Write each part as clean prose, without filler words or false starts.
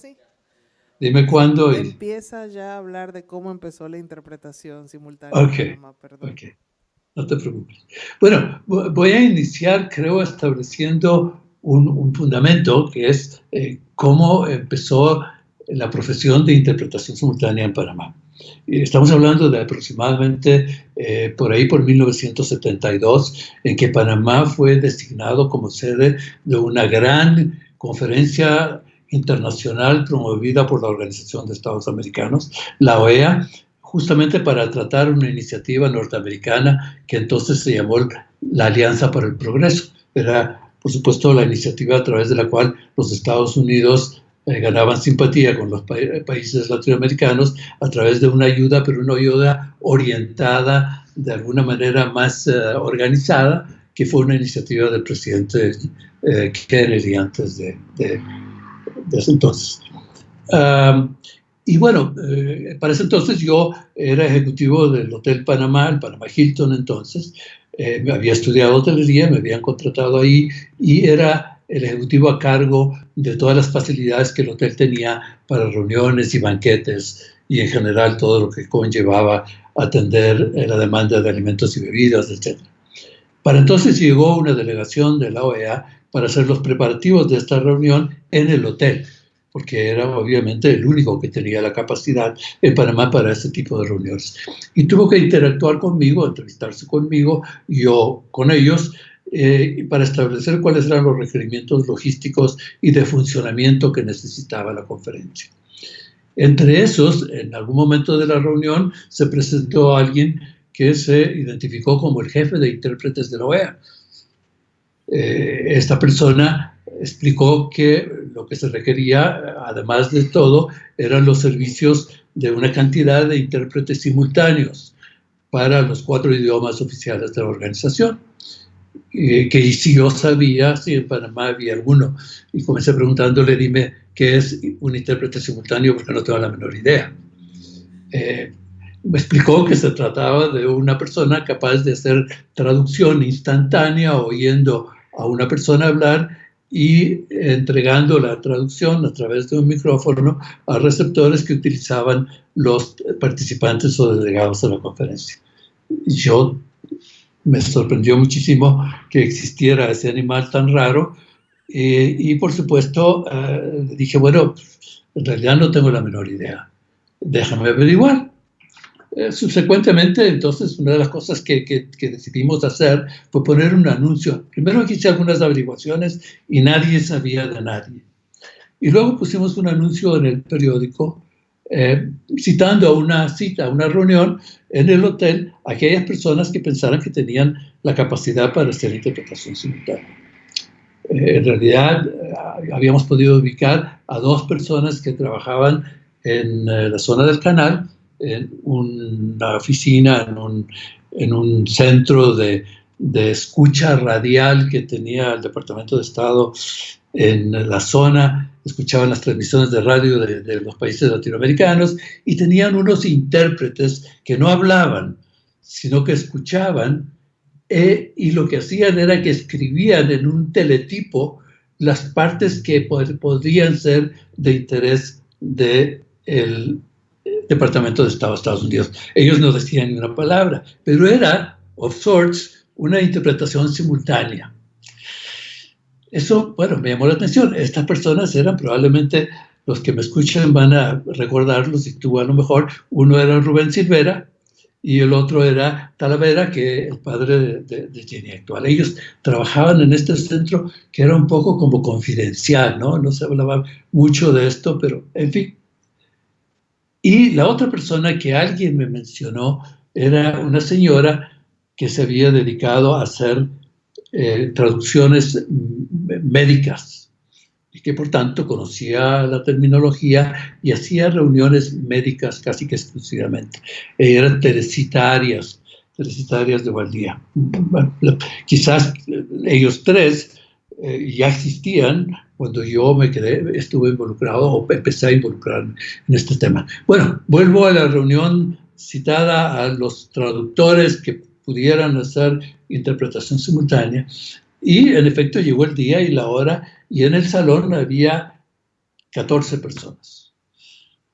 sí. Dime cuándo y... Empieza ya a hablar de cómo empezó la interpretación simultánea en Ok, Panamá, perdón. ok, no te preocupes. Bueno, voy a iniciar, creo, estableciendo un fundamento que es cómo empezó la profesión de interpretación simultánea en Panamá. Estamos hablando de aproximadamente por ahí por 1972, en que Panamá fue designado como sede de una gran conferencia internacional promovida por la Organización de Estados Americanos, la OEA, justamente para tratar una iniciativa norteamericana que entonces se llamó la Alianza para el Progreso. Era, por supuesto, la iniciativa a través de la cual los Estados Unidos ganaban simpatía con los países latinoamericanos a través de una ayuda, pero una ayuda orientada de alguna manera más organizada, que fue una iniciativa del presidente Kennedy antes de ese entonces. Y bueno, para ese entonces yo era ejecutivo del Hotel Panamá, el Panamá Hilton entonces. Me había estudiado hotelería, me habían contratado ahí y era el ejecutivo a cargo de todas las facilidades que el hotel tenía para reuniones y banquetes y en general todo lo que conllevaba atender la demanda de alimentos y bebidas, etc. Para entonces llegó una delegación de la OEA para hacer los preparativos de esta reunión en el hotel, porque era obviamente el único que tenía la capacidad en Panamá para este tipo de reuniones. Y tuvo que interactuar conmigo, entrevistarse conmigo, yo con ellos, para establecer cuáles eran los requerimientos logísticos y de funcionamiento que necesitaba la conferencia. Entre esos, en algún momento de la reunión, se presentó alguien que se identificó como el jefe de intérpretes de la OEA. Esta persona explicó que lo que se requería, además de todo, eran los servicios de una cantidad de intérpretes simultáneos para los 4 idiomas oficiales de la organización. Que si yo sabía si en Panamá había alguno. Y comencé preguntándole, dime, ¿qué es un intérprete simultáneo? Porque no tengo la menor idea. Me explicó que se trataba de una persona capaz de hacer traducción instantánea, oyendo a una persona hablar y entregando la traducción a través de un micrófono a receptores que utilizaban los participantes o delegados de la conferencia. Yo me sorprendió muchísimo que existiera ese animal tan raro y por supuesto dije, bueno, en realidad no tengo la menor idea, déjame averiguar. Subsecuentemente, entonces, una de las cosas que decidimos hacer fue poner un anuncio. Primero hice algunas averiguaciones y nadie sabía de nadie. Y luego pusimos un anuncio en el periódico citando a una cita, a una reunión en el hotel, a aquellas personas que pensaran que tenían la capacidad para hacer interpretación simultánea. En realidad, habíamos podido ubicar a 2 personas que trabajaban en la zona del canal, en una oficina, en un centro de escucha radial que tenía el Departamento de Estado en la zona, escuchaban las transmisiones de radio de los países latinoamericanos y tenían unos intérpretes que no hablaban, sino que escuchaban y lo que hacían era que escribían en un teletipo las partes que podrían ser de interés del Departamento de Estado de Estados Unidos. Ellos no decían ni una palabra, pero era, of sorts, una interpretación simultánea. Eso, bueno, me llamó la atención. Estas personas eran probablemente, los que me escuchan van a recordarlos, y tú a lo mejor, uno era Rubén Silvera y el otro era Talavera, que es el padre de Jenny actual. Ellos trabajaban en este centro que era un poco como confidencial, ¿no? No se hablaba mucho de esto, pero en fin. Y la otra persona que alguien me mencionó era una señora que se había dedicado a hacer traducciones médicas y que por tanto conocía la terminología y hacía reuniones médicas casi que exclusivamente. Eran teresitarias de Valdía. Bueno, quizás ellos 3 ya existían cuando yo estuve involucrado o empecé a involucrarme en este tema. Bueno, vuelvo a la reunión citada, a los traductores que pudieran hacer interpretación simultánea, y en efecto llegó el día y la hora, y en el salón había 14 personas.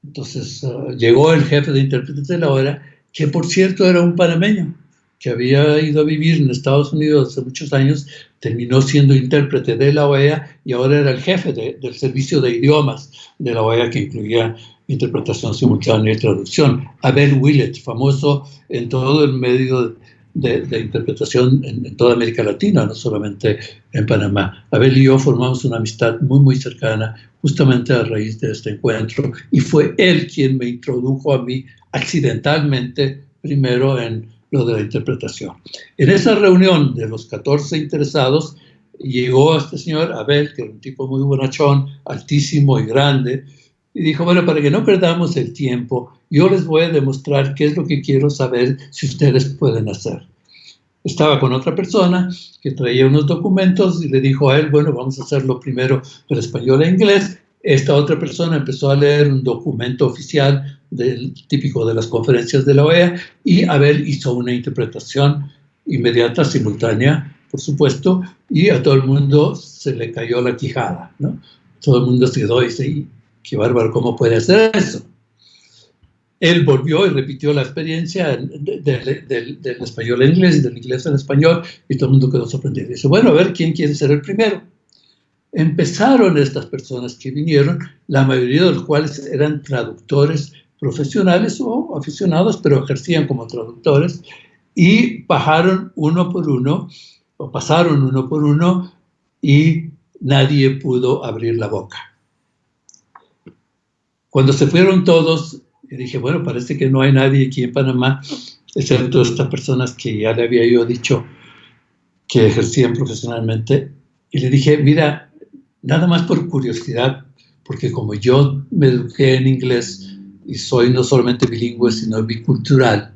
Entonces llegó el jefe de intérpretes de la OEA, que por cierto era un panameño, que había ido a vivir en Estados Unidos hace muchos años, terminó siendo intérprete de la OEA y ahora era el jefe del servicio de idiomas de la OEA, que incluía interpretación simultánea y traducción. Abel Willett, famoso en todo el medio de interpretación en toda América Latina, no solamente en Panamá. Abel y yo formamos una amistad muy, muy cercana justamente a raíz de este encuentro, y fue él quien me introdujo a mí accidentalmente primero en lo de la interpretación. En esa reunión de los 14 interesados llegó este señor Abel, que era un tipo muy bonachón, altísimo y grande, y dijo, bueno, para que no perdamos el tiempo, yo les voy a demostrar qué es lo que quiero saber si ustedes pueden hacer. Estaba con otra persona que traía unos documentos y le dijo a él, bueno, vamos a hacerlo primero del español e inglés. Esta otra persona empezó a leer un documento oficial típico de las conferencias de la OEA, y Abel hizo una interpretación inmediata, simultánea, por supuesto, y a todo el mundo se le cayó la quijada, ¿no? Todo el mundo se quedó y dice, qué bárbaro, ¿cómo puede hacer eso? Él volvió y repitió la experiencia del español al inglés y del inglés al español, y todo el mundo quedó sorprendido. Dice, bueno, a ver, ¿quién quiere ser el primero? Empezaron estas personas que vinieron, la mayoría de los cuales eran traductores profesionales o aficionados, pero ejercían como traductores, y bajaron uno por uno, o pasaron uno por uno, y nadie pudo abrir la boca. Cuando se fueron todos, dije, bueno, parece que no hay nadie aquí en Panamá, excepto estas personas que ya le había yo dicho que ejercían profesionalmente. Y le dije, mira, nada más por curiosidad, porque como yo me eduqué en inglés y soy no solamente bilingüe, sino bicultural,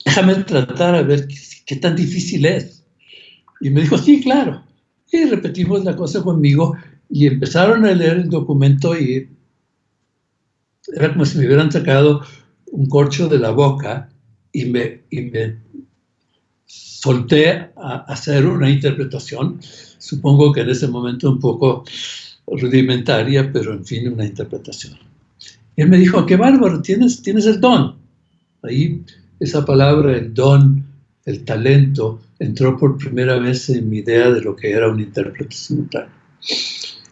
déjame tratar a ver qué tan difícil es. Y me dijo, sí, claro. Y repetimos la cosa conmigo y empezaron a leer el documento, y era como si me hubieran sacado un corcho de la boca y me solté a hacer una interpretación, supongo que en ese momento un poco rudimentaria, pero en fin, una interpretación. Y él me dijo, qué bárbaro, tienes el don. Ahí esa palabra, el don, el talento, entró por primera vez en mi idea de lo que era un intérprete simultáneo.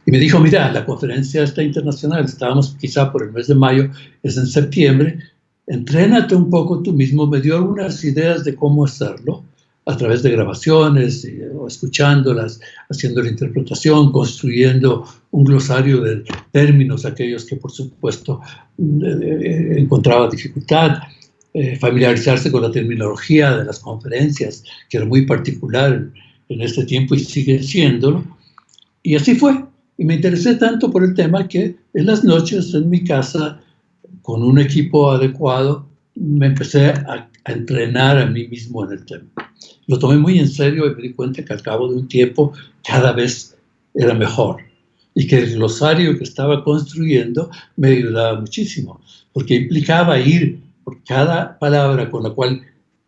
Y me dijo, mira, la conferencia está internacional, estábamos quizá por el mes de mayo, es en septiembre, entrénate un poco tú mismo. Me dio algunas ideas de cómo hacerlo, a través de grabaciones, o escuchándolas, haciendo la interpretación, construyendo un glosario de términos, aquellos que por supuesto encontraba dificultad, familiarizarse con la terminología de las conferencias, que era muy particular en este tiempo y sigue siéndolo. Y así fue. Y me interesé tanto por el tema que en las noches en mi casa, con un equipo adecuado, me empecé a entrenar a mí mismo en el tema. Lo tomé muy en serio y me di cuenta que al cabo de un tiempo cada vez era mejor. Y que el glosario que estaba construyendo me ayudaba muchísimo, porque implicaba ir por cada palabra con la cual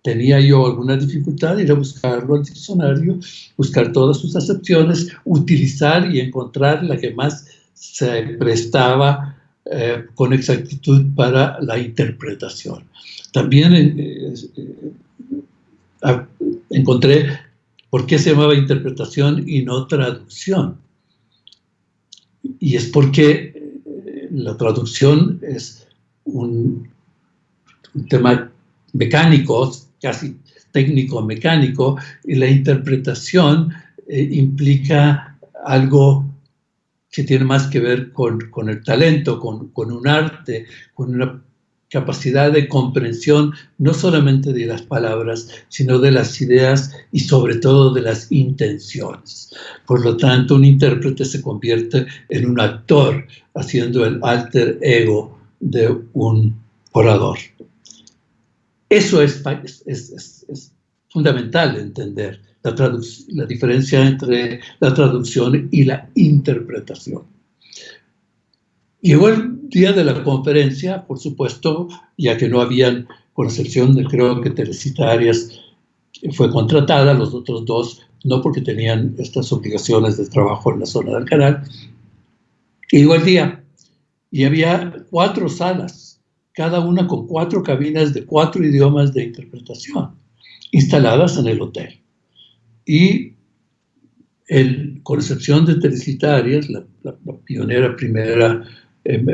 tenía yo alguna dificultad, ir a buscarlo al diccionario, buscar todas sus acepciones, utilizar y encontrar la que más se prestaba con exactitud para la interpretación. También encontré por qué se llamaba interpretación y no traducción. Y es porque la traducción es un tema mecánico, casi técnico-mecánico, y la interpretación implica algo que tiene más que ver con el talento, con un arte, con una capacidad de comprensión no solamente de las palabras, sino de las ideas y sobre todo de las intenciones. Por lo tanto, un intérprete se convierte en un actor, haciendo el alter ego de un orador. Eso es fundamental entender, la diferencia entre la traducción y la interpretación. Llegó el día de la conferencia, por supuesto, ya que no habían, con excepción de creo que Teresita Arias fue contratada, los otros dos no, porque tenían estas obligaciones de trabajo en la zona del canal. Y llegó el día, y había 4 salas, cada una con 4 cabinas de 4 idiomas de interpretación, instaladas en el hotel. Y con excepción de Teresita la pionera primera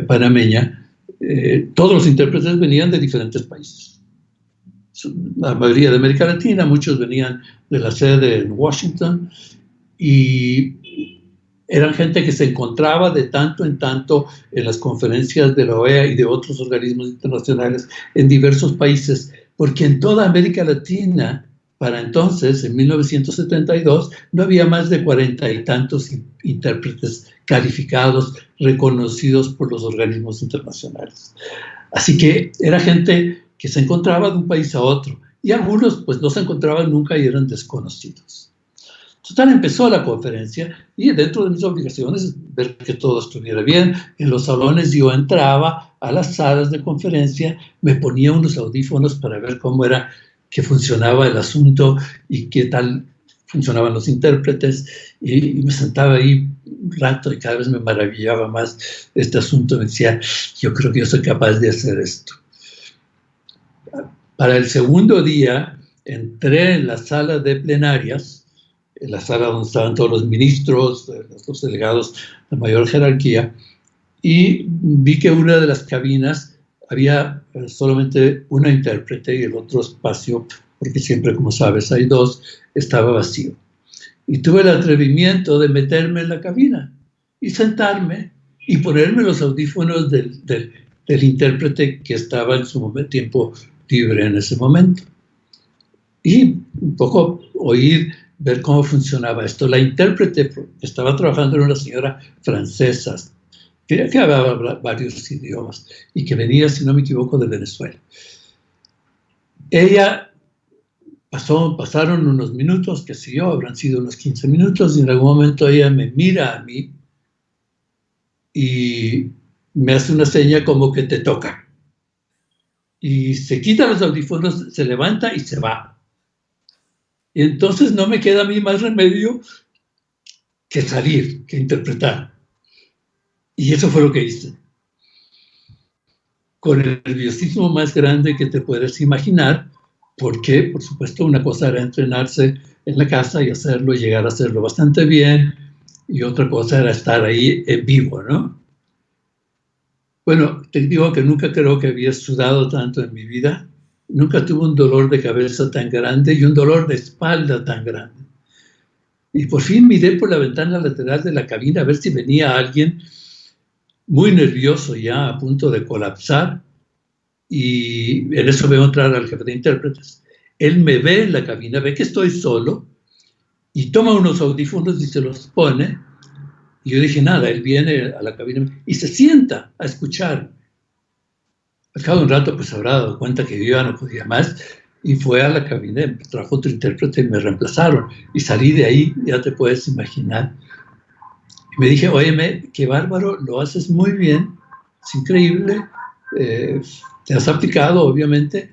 panameña, todos los intérpretes venían de diferentes países. La mayoría de América Latina, muchos venían de la sede en Washington, y eran gente que se encontraba de tanto en tanto en las conferencias de la OEA y de otros organismos internacionales en diversos países, porque en toda América Latina, para entonces, en 1972, no había más de 40 y tantos intérpretes calificados, reconocidos por los organismos internacionales. Así que era gente que se encontraba de un país a otro, y algunos pues no se encontraban nunca y eran desconocidos. Total, empezó la conferencia y dentro de mis obligaciones ver que todo estuviera bien. En los salones yo entraba a las salas de conferencia, me ponía unos audífonos para ver cómo era que funcionaba el asunto y qué tal funcionaban los intérpretes, y me sentaba ahí un rato y cada vez me maravillaba más este asunto. Me decía, yo creo que yo soy capaz de hacer esto. Para el segundo día entré en la sala de plenarias, en la sala donde estaban todos los ministros, los delegados de mayor jerarquía, y vi que una de las cabinas había solamente una intérprete y el otro espacio, porque siempre, como sabes, hay 2, estaba vacío. Y tuve el atrevimiento de meterme en la cabina y sentarme y ponerme los audífonos del intérprete que estaba en su tiempo libre en ese momento. Y un poco ver cómo funcionaba esto. La intérprete que estaba trabajando era una señora francesa, que hablaba varios idiomas y que venía, si no me equivoco, de Venezuela. Ella pasaron unos minutos, qué sé yo, habrán sido unos 15 minutos, y en algún momento ella me mira a mí y me hace una seña como que te toca. Y se quita los audífonos, se levanta y se va. Y entonces no me queda a mí más remedio que salir, que interpretar. Y eso fue lo que hice. Con el nerviosismo más grande que te puedes imaginar, porque, por supuesto, una cosa era entrenarse en la casa y hacerlo, llegar a hacerlo bastante bien, y otra cosa era estar ahí en vivo, ¿no? Bueno, te digo que nunca creo que había sudado tanto en mi vida. Nunca tuve un dolor de cabeza tan grande y un dolor de espalda tan grande. Y por fin miré por la ventana lateral de la cabina a ver si venía alguien muy nervioso, ya a punto de colapsar, y en eso veo entrar al jefe de intérpretes. Él me ve en la cabina, ve que estoy solo, y toma unos audífonos y se los pone, y yo dije, nada, él viene a la cabina y se sienta a escuchar. Al cabo de un rato, pues habrá dado cuenta que yo ya no podía más, y fue a la cabina, trajo otro intérprete y me reemplazaron, y salí de ahí, ya te puedes imaginar. Y me dije, óyeme, qué bárbaro, lo haces muy bien, es increíble, te has aplicado, obviamente,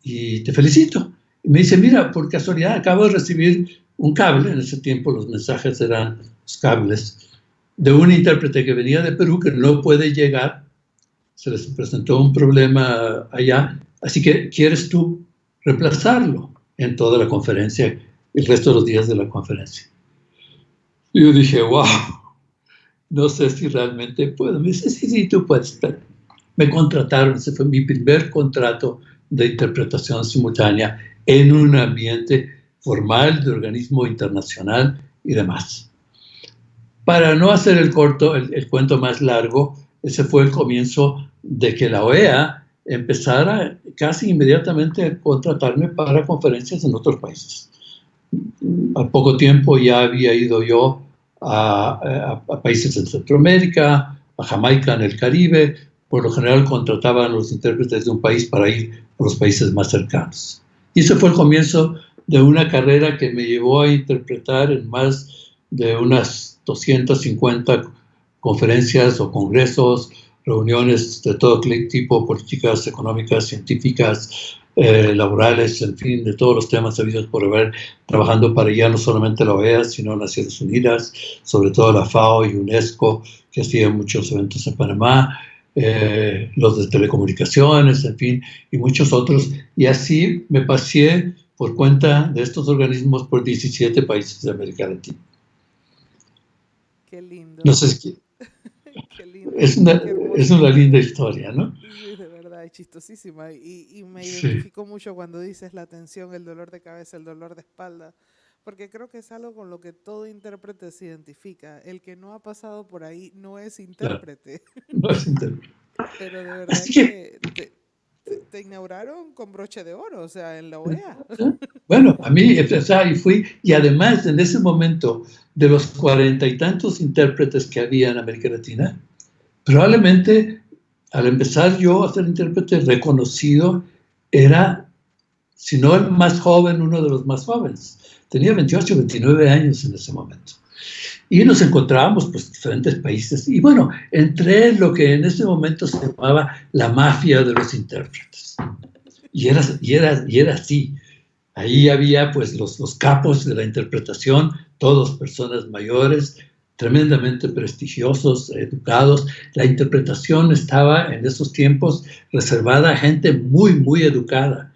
y te felicito. Y me dice, mira, por casualidad acabo de recibir un cable, en ese tiempo los mensajes eran los cables, de un intérprete que venía de Perú, que no puede llegar, se les presentó un problema allá, así que ¿quieres tú reemplazarlo en toda la conferencia, el resto de los días de la conferencia? Y yo dije, wow, no sé si realmente puedo. Me dice, sí, tú puedes. Me contrataron, ese fue mi primer contrato de interpretación simultánea en un ambiente formal de organismo internacional y demás. Para no hacer el cuento más largo, ese fue el comienzo de que la OEA empezara casi inmediatamente a contratarme para conferencias en otros países. Al poco tiempo ya había ido yo a países en Centroamérica, a Jamaica en el Caribe. Por lo general contrataban a los intérpretes de un país para ir a los países más cercanos. Y ese fue el comienzo de una carrera que me llevó a interpretar en más de unas 250 conferencias o congresos, reuniones de todo tipo, políticas, económicas, científicas, laborales, en fin, de todos los temas habidos por haber, trabajando para ya no solamente la OEA, sino Naciones Unidas, sobre todo la FAO y UNESCO, que hacían muchos eventos en Panamá, los de telecomunicaciones, en fin, y muchos otros. Y así me pasé por cuenta de estos organismos por 17 países de América Latina. Qué lindo. No sé, Qué lindo. es una linda historia, ¿no? Sí, de verdad, es chistosísima. Y me Sí. identifico mucho cuando dices la tensión, el dolor de cabeza, el dolor de espalda, porque creo que es algo con lo que todo intérprete se identifica. El que no ha pasado por ahí no es intérprete. No es intérprete. Pero de verdad Así que te inauguraron con broche de oro, o sea, en la OEA. Bueno, a mí, o sea, y fui, y además en ese momento, de los 40 y tantos intérpretes que había en América Latina, probablemente al empezar yo a ser intérprete reconocido, era, si no el más joven, uno de los más jóvenes. Tenía 28, 29 años en ese momento. Y nos encontrábamos pues en diferentes países. Y bueno, entré en lo que en ese momento se llamaba la mafia de los intérpretes. Y era así. Ahí había pues los capos de la interpretación, todos personas mayores, tremendamente prestigiosos, educados. La interpretación estaba en esos tiempos reservada a gente muy, muy educada,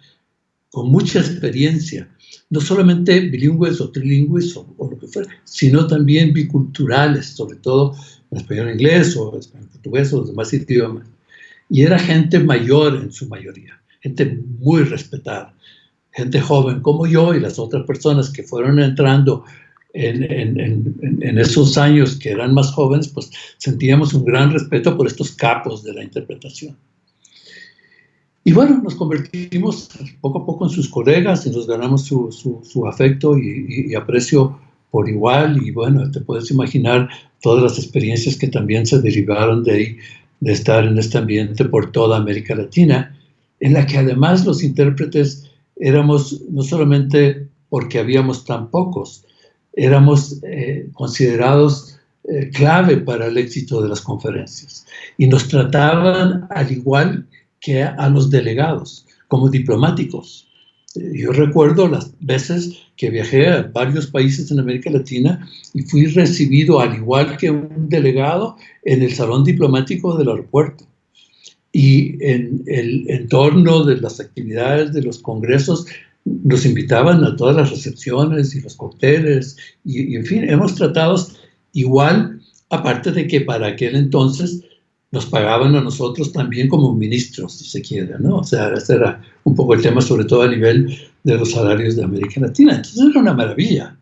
con mucha experiencia. No solamente bilingües o trilingües o lo que fuera, sino también biculturales, sobre todo en español e inglés o en portugués o los demás idiomas. Y era gente mayor en su mayoría, gente muy respetada, gente joven como yo y las otras personas que fueron entrando en esos años que eran más jóvenes, pues sentíamos un gran respeto por estos capos de la interpretación. Y bueno, nos convertimos poco a poco en sus colegas y nos ganamos su afecto y aprecio por igual. Y bueno, te puedes imaginar todas las experiencias que también se derivaron de ahí, de estar en este ambiente por toda América Latina, en la que además los intérpretes éramos, no solamente porque habíamos tan pocos, éramos considerados clave para el éxito de las conferencias. Y nos trataban al igual que a los delegados, como diplomáticos. Yo recuerdo las veces que viajé a varios países en América Latina y fui recibido al igual que un delegado en el salón diplomático del aeropuerto. Y en el entorno de las actividades de los congresos nos invitaban a todas las recepciones y los cócteles y en fin, hemos tratado igual, aparte de que para aquel entonces nos pagaban a nosotros también como ministros, si se quiere, ¿no? O sea, ese era un poco el tema, sobre todo a nivel de los salarios de América Latina. Entonces era una maravilla.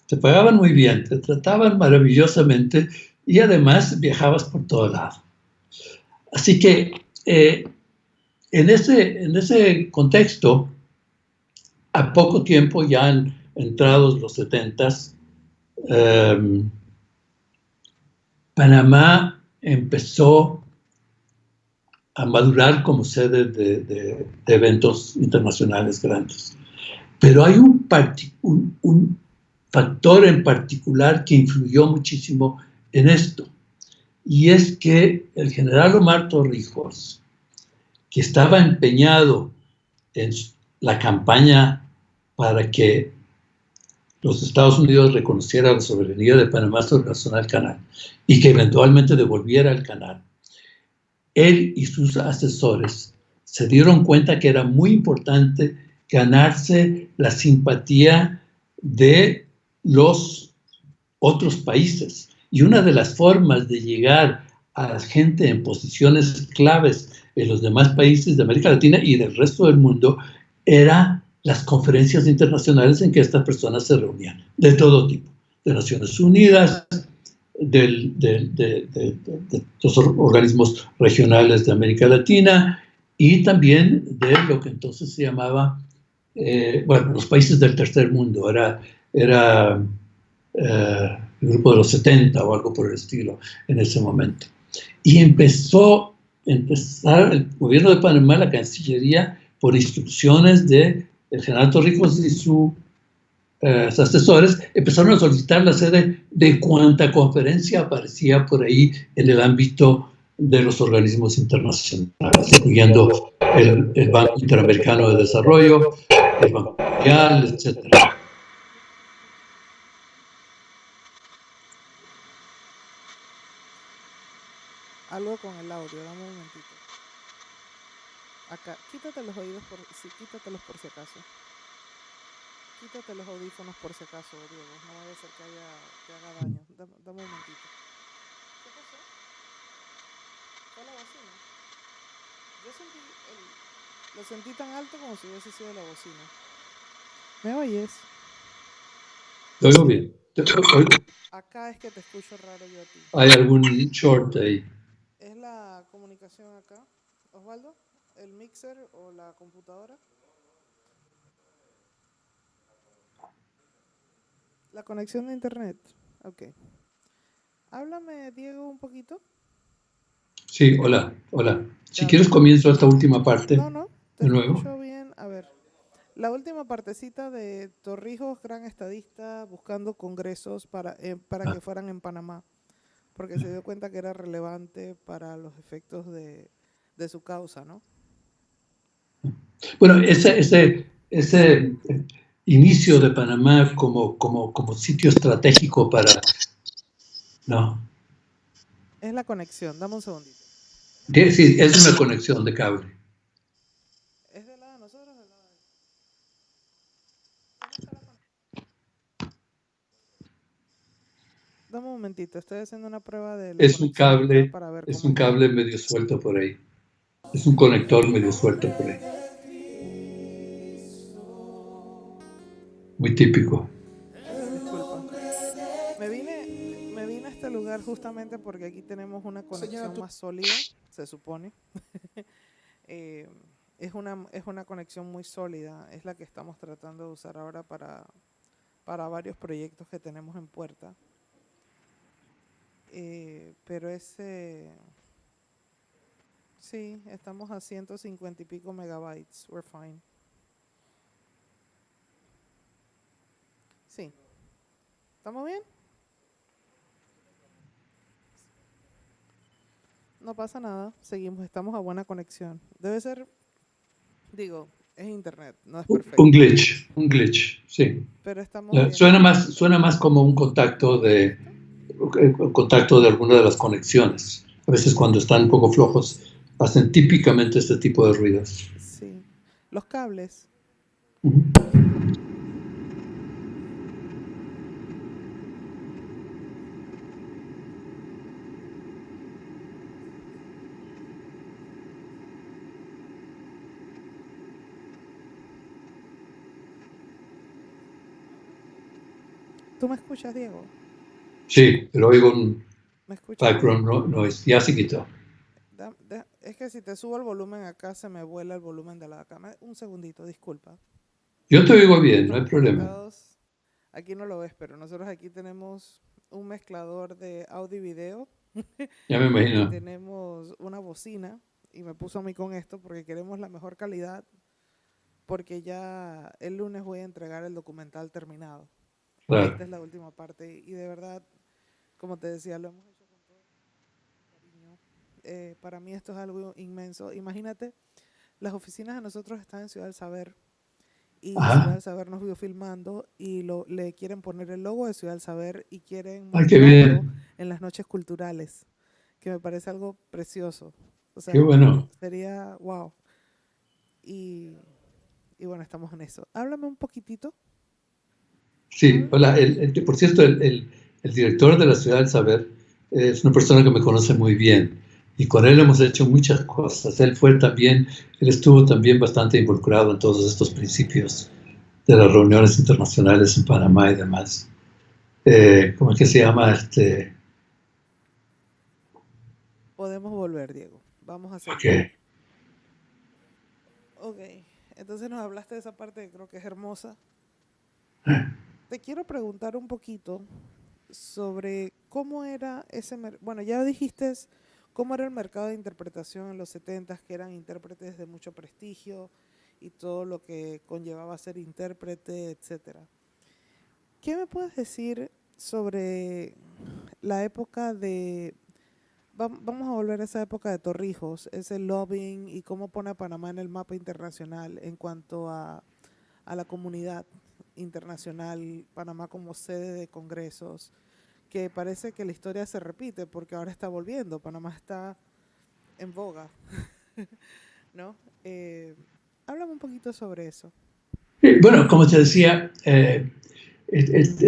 Te pagaban muy bien, te trataban maravillosamente y además viajabas por todo lado. Así que en ese contexto, a poco tiempo, ya entrados los 70s, Panamá empezó a madurar como sede de eventos internacionales grandes. Pero hay un factor en particular que influyó muchísimo en esto, y es que el general Omar Torrijos, que estaba empeñado en la campaña para que los Estados Unidos reconocieran la soberanía de Panamá sobre la zona del canal y que eventualmente devolviera el canal, él y sus asesores se dieron cuenta que era muy importante ganarse la simpatía de los otros países. Y una de las formas de llegar a la gente en posiciones claves en los demás países de América Latina y del resto del mundo era las conferencias internacionales en que estas personas se reunían, de todo tipo, de Naciones Unidas, de los organismos regionales de América Latina y también de lo que entonces se llamaba, los países del tercer mundo, era el grupo de los 70 o algo por el estilo en ese momento. Y empezar el gobierno de Panamá, la Cancillería, por instrucciones del general Torrijos y sus asesores, empezaron a solicitar la sede de cuanta conferencia aparecía por ahí en el ámbito de los organismos internacionales, incluyendo el Banco Interamericano de Desarrollo, el Banco Mundial, etcétera. Algo con el audio, dame un momentito. Acá, quítate los oídos sí, quítatelos por si acaso. Quítate los audífonos por si acaso, Diego. No vaya a ser que te haga daño. Dame un momentito. ¿Qué pasó? ¿Fue la bocina? Yo lo sentí tan alto como si hubiese sido la bocina. ¿Me oyes? Te oigo bien. Acá es que te escucho raro yo a ti. ¿Hay algún short ahí? ¿Es la comunicación acá, Osvaldo? ¿El mixer o la computadora? La conexión de internet. Ok. Háblame, Diego, un poquito. Sí, hola. Si Ya, quieres comienzo esta última parte no, te de nuevo. escucho bien. A ver, la última partecita de Torrijos, gran estadista, buscando congresos para que fueran en Panamá, porque se dio cuenta que era relevante para los efectos de su causa, ¿no? Bueno, ese inicio de Panamá como sitio estratégico para... No, Es la conexión, dame un segundito. sí, es una conexión de cable. ¿Es del lado de nosotros o del lado de él? ¿Cómo está la conexión? Dame un momentito, estoy haciendo una prueba de la conexión acá para ver Es cómo un está. cable medio suelto por ahí. Es un conector medio suelto por ahí. Muy típico. Disculpa. Me vine a este lugar justamente porque aquí tenemos una conexión más sólida, se supone. Es una conexión muy sólida, es la que estamos tratando de usar ahora para varios proyectos que tenemos en puerta. Pero sí, estamos a 150 y pico megabytes, we're fine. Sí. ¿Estamos bien? No pasa nada, seguimos, estamos a buena conexión. Debe ser, es internet, no es perfecto. Un glitch, sí. Pero estamos bien. Suena más como un contacto de alguna de las conexiones. A veces cuando están un poco flojos hacen típicamente este tipo de ruidos. Sí. Los cables. ¿Tú me escuchas, Diego? Sí, pero oigo un ¿Me escuchas? background noise. Ya se quitó. Es que si te subo el volumen acá, se me vuela el volumen de la cámara. Un segundito, disculpa. Yo te oigo bien, no hay Estamos problema. conectados. Aquí no lo ves, pero nosotros aquí tenemos un mezclador de audio y video. Ya me Y imagino. tenemos una bocina. Y me puso a mí con esto porque queremos la mejor calidad. Porque ya el lunes voy a entregar el documental terminado. Claro. Esta es la última parte. Y de verdad, como te decía, lo hemos hecho con todo cariño. Para mí esto es algo inmenso. Imagínate, las oficinas de nosotros están en Ciudad del Saber. Y Ciudad del Saber nos vio filmando y le quieren poner el logo de Ciudad del Saber y quieren mostrarlo en las noches culturales, que me parece algo precioso. O sea, qué bueno. Sería wow. Y bueno, estamos en eso. Háblame un poquitito. Sí, hola. Por cierto, el director de la Ciudad del Saber es una persona que me conoce muy bien y con él hemos hecho muchas cosas. Él estuvo también bastante involucrado en todos estos principios de las reuniones internacionales en Panamá y demás. ¿Cómo es que se llama? Podemos volver, Diego. Vamos a seguir. Okay. Ok, entonces nos hablaste de esa parte que creo que es hermosa. Te quiero preguntar un poquito sobre cómo era bueno, ya dijiste cómo era el mercado de interpretación en los 70s, que eran intérpretes de mucho prestigio y todo lo que conllevaba ser intérprete, etcétera. ¿Qué me puedes decir sobre la época vamos a volver a esa época de Torrijos, ese lobbying y cómo pone a Panamá en el mapa internacional en cuanto a la comunidad internacional, Panamá como sede de congresos, que parece que la historia se repite porque ahora está volviendo, Panamá está en boga, ¿no? Háblame un poquito sobre eso. Bueno, como te decía,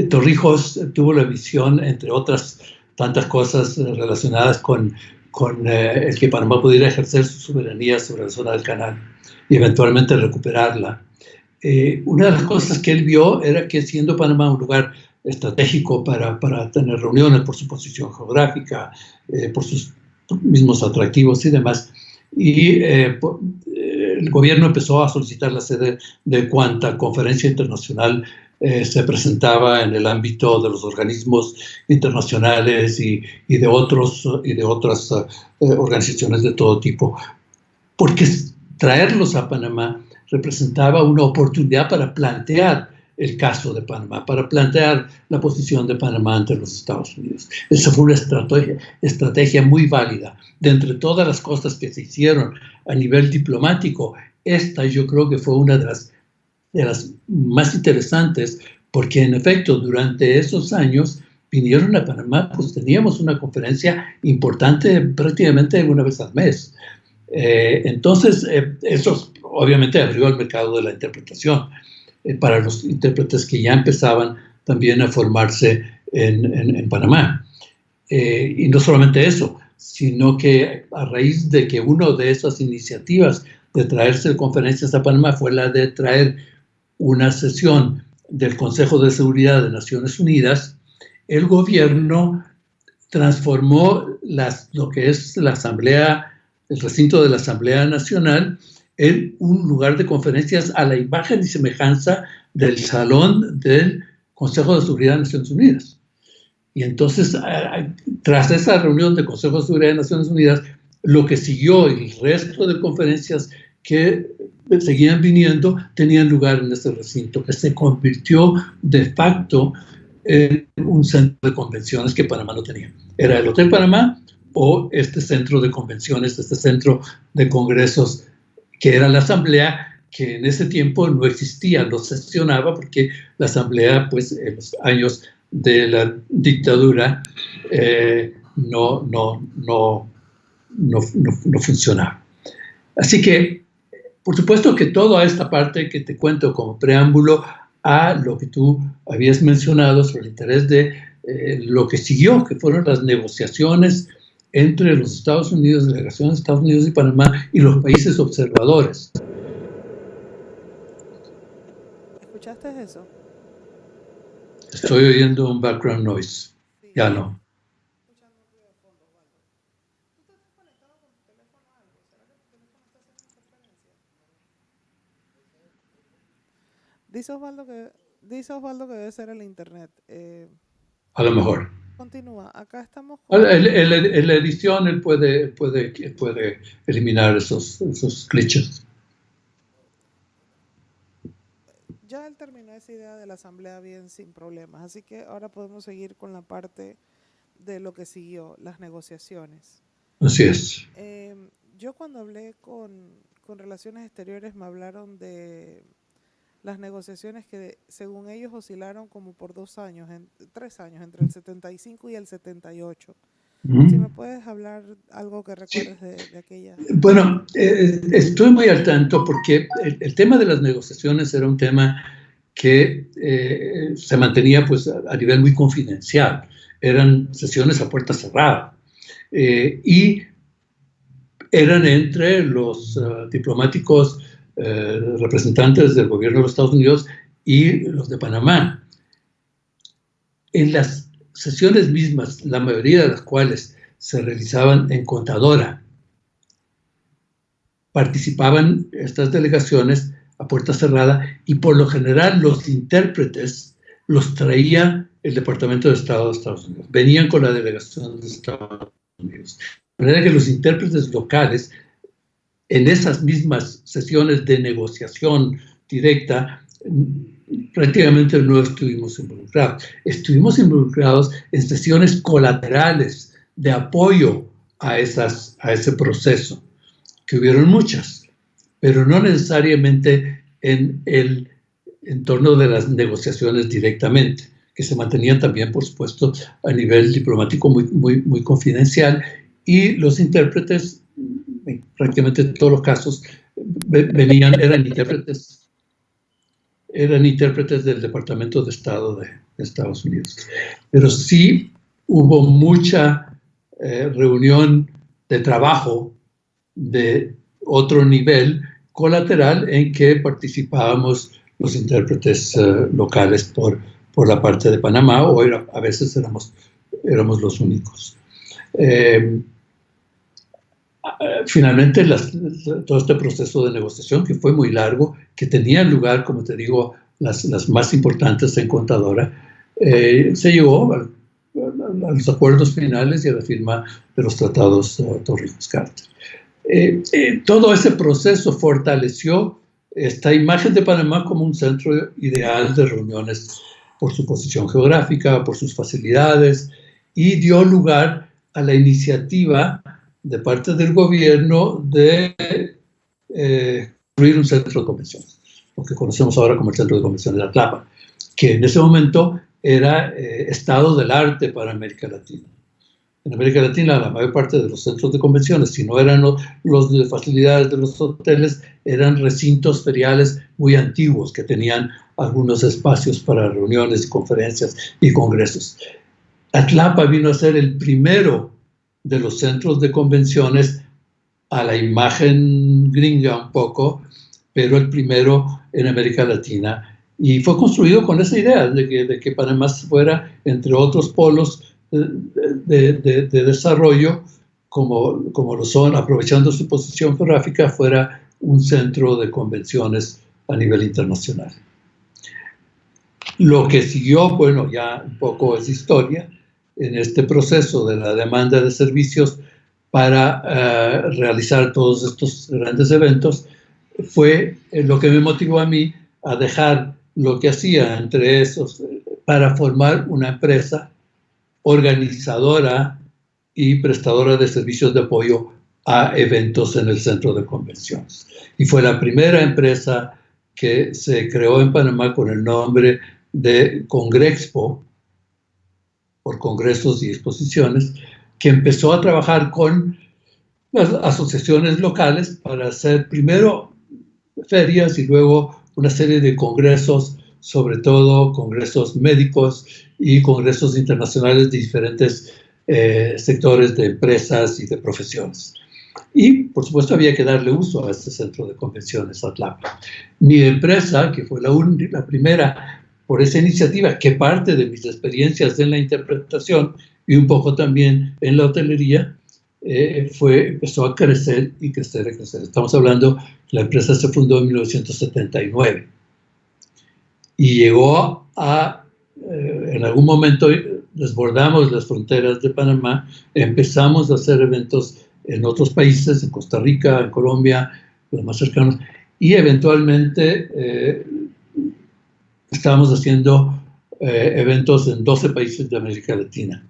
Torrijos tuvo la visión, entre otras tantas cosas relacionadas con el que Panamá pudiera ejercer su soberanía sobre la zona del canal y eventualmente recuperarla. Una de las cosas que él vio era que, siendo Panamá un lugar estratégico para tener reuniones por su posición geográfica, por sus mismos atractivos y demás, el gobierno empezó a solicitar la sede de cuanta conferencia internacional se presentaba en el ámbito de los organismos internacionales y de otras organizaciones de todo tipo, porque traerlos a Panamá representaba una oportunidad para plantear el caso de Panamá, para plantear la posición de Panamá ante los Estados Unidos. Esa fue una estrategia muy válida. De entre todas las cosas que se hicieron a nivel diplomático, esta yo creo que fue una de las más interesantes, porque en efecto durante esos años vinieron a Panamá, pues teníamos una conferencia importante prácticamente una vez al mes. Entonces, eso obviamente abrió el mercado de la interpretación para los intérpretes que ya empezaban también a formarse en Panamá. Y no solamente eso, sino que a raíz de que una de esas iniciativas de traerse conferencias a Panamá fue la de traer una sesión del Consejo de Seguridad de Naciones Unidas, el gobierno transformó lo que es la Asamblea, el recinto de la Asamblea Nacional, en un lugar de conferencias a la imagen y semejanza del salón del Consejo de Seguridad de Naciones Unidas. Y entonces, tras esa reunión del Consejo de Seguridad de Naciones Unidas, lo que siguió y el resto de conferencias que seguían viniendo tenían lugar en este recinto, que se convirtió de facto en un centro de convenciones que Panamá no tenía. Era el Hotel Panamá o este centro de convenciones, este centro de congresos, que era la Asamblea, que en ese tiempo no existía, no sesionaba, porque la Asamblea, pues, en los años de la dictadura, no funcionaba. Así que, por supuesto que toda esta parte que te cuento como preámbulo a lo que tú habías mencionado sobre el interés de lo que siguió, que fueron las negociaciones entre los Estados Unidos, delegaciones de Estados Unidos y Panamá, y los países observadores. ¿Escuchaste eso? Estoy oyendo un background noise. Sí. Ya no. Escuchando ruido de fondo, Osvaldo. ¿Tú estás conectado con tu teléfono a algo? ¿Será que tu teléfono está haciendo interferencia? Dice Osvaldo que debe ser el internet. A lo mejor. Continúa. Acá estamos con... En la edición él puede eliminar esos glitches. Ya él terminó esa idea de la asamblea bien sin problemas, así que ahora podemos seguir con la parte de lo que siguió, las negociaciones. Así es. Yo cuando hablé con Relaciones Exteriores me hablaron de las negociaciones que según ellos oscilaron como por 3 años, entre el 75 y el 78. Si me puedes hablar algo que recuerdes de aquella. Bueno, estoy muy al tanto porque el tema de las negociaciones era un tema que se mantenía pues a nivel muy confidencial. Eran sesiones a puerta cerrada y eran entre los diplomáticos representantes del gobierno de los Estados Unidos y los de Panamá. En las sesiones mismas, la mayoría de las cuales se realizaban en Contadora, participaban estas delegaciones a puerta cerrada y por lo general los intérpretes los traía el Departamento de Estado de Estados Unidos. Venían con la delegación de Estados Unidos. De manera que los intérpretes locales, en esas mismas sesiones de negociación directa, prácticamente no estuvimos involucrados. Estuvimos involucrados en sesiones colaterales de apoyo a ese proceso, que hubieron muchas, pero no necesariamente en el entorno de las negociaciones directamente, que se mantenían también, por supuesto, a nivel diplomático muy confidencial, y los intérpretes, en prácticamente todos los casos, eran intérpretes del Departamento de Estado de Estados Unidos. Pero sí hubo mucha reunión de trabajo de otro nivel colateral en que participábamos los intérpretes locales por la parte de Panamá, o a veces éramos los únicos. Finalmente, todo este proceso de negociación, que fue muy largo, que tenía lugar, como te digo, las más importantes en Contadora, se llegó a los acuerdos finales y a la firma de los tratados Torrijos-Carter. Todo ese proceso fortaleció esta imagen de Panamá como un centro ideal de reuniones por su posición geográfica, por sus facilidades, y dio lugar a la iniciativa de parte del gobierno de construir un centro de convenciones, lo que conocemos ahora como el Centro de Convenciones de Atlapa, que en ese momento era estado del arte para América Latina. En América Latina, la mayor parte de los centros de convenciones, si no eran los de facilidades de los hoteles, eran recintos feriales muy antiguos que tenían algunos espacios para reuniones, conferencias y congresos. Atlapa vino a ser el primero de los centros de convenciones a la imagen gringa un poco, pero el primero en América Latina. Y fue construido con esa idea de que Panamá fuera, entre otros polos de desarrollo, como lo son, aprovechando su posición geográfica, fuera un centro de convenciones a nivel internacional. Lo que siguió, bueno, ya un poco es historia, en este proceso de la demanda de servicios para realizar todos estos grandes eventos, fue lo que me motivó a mí a dejar lo que hacía entre esos para formar una empresa organizadora y prestadora de servicios de apoyo a eventos en el centro de convenciones. Y fue la primera empresa que se creó en Panamá con el nombre de Congrexpo, por congresos y exposiciones, que empezó a trabajar con las asociaciones locales para hacer primero ferias y luego una serie de congresos, sobre todo congresos médicos y congresos internacionales de diferentes sectores de empresas y de profesiones. Y, por supuesto, había que darle uso a este centro de convenciones, Atlapa. Mi empresa, que fue la primera por esa iniciativa, que parte de mis experiencias en la interpretación y un poco también en la hotelería, empezó a crecer y crecer y crecer. Estamos hablando, la empresa se fundó en 1979 y llegó en algún momento desbordamos las fronteras de Panamá, empezamos a hacer eventos en otros países, en Costa Rica, en Colombia, los más cercanos, y eventualmente estábamos haciendo eventos en 12 países de América Latina.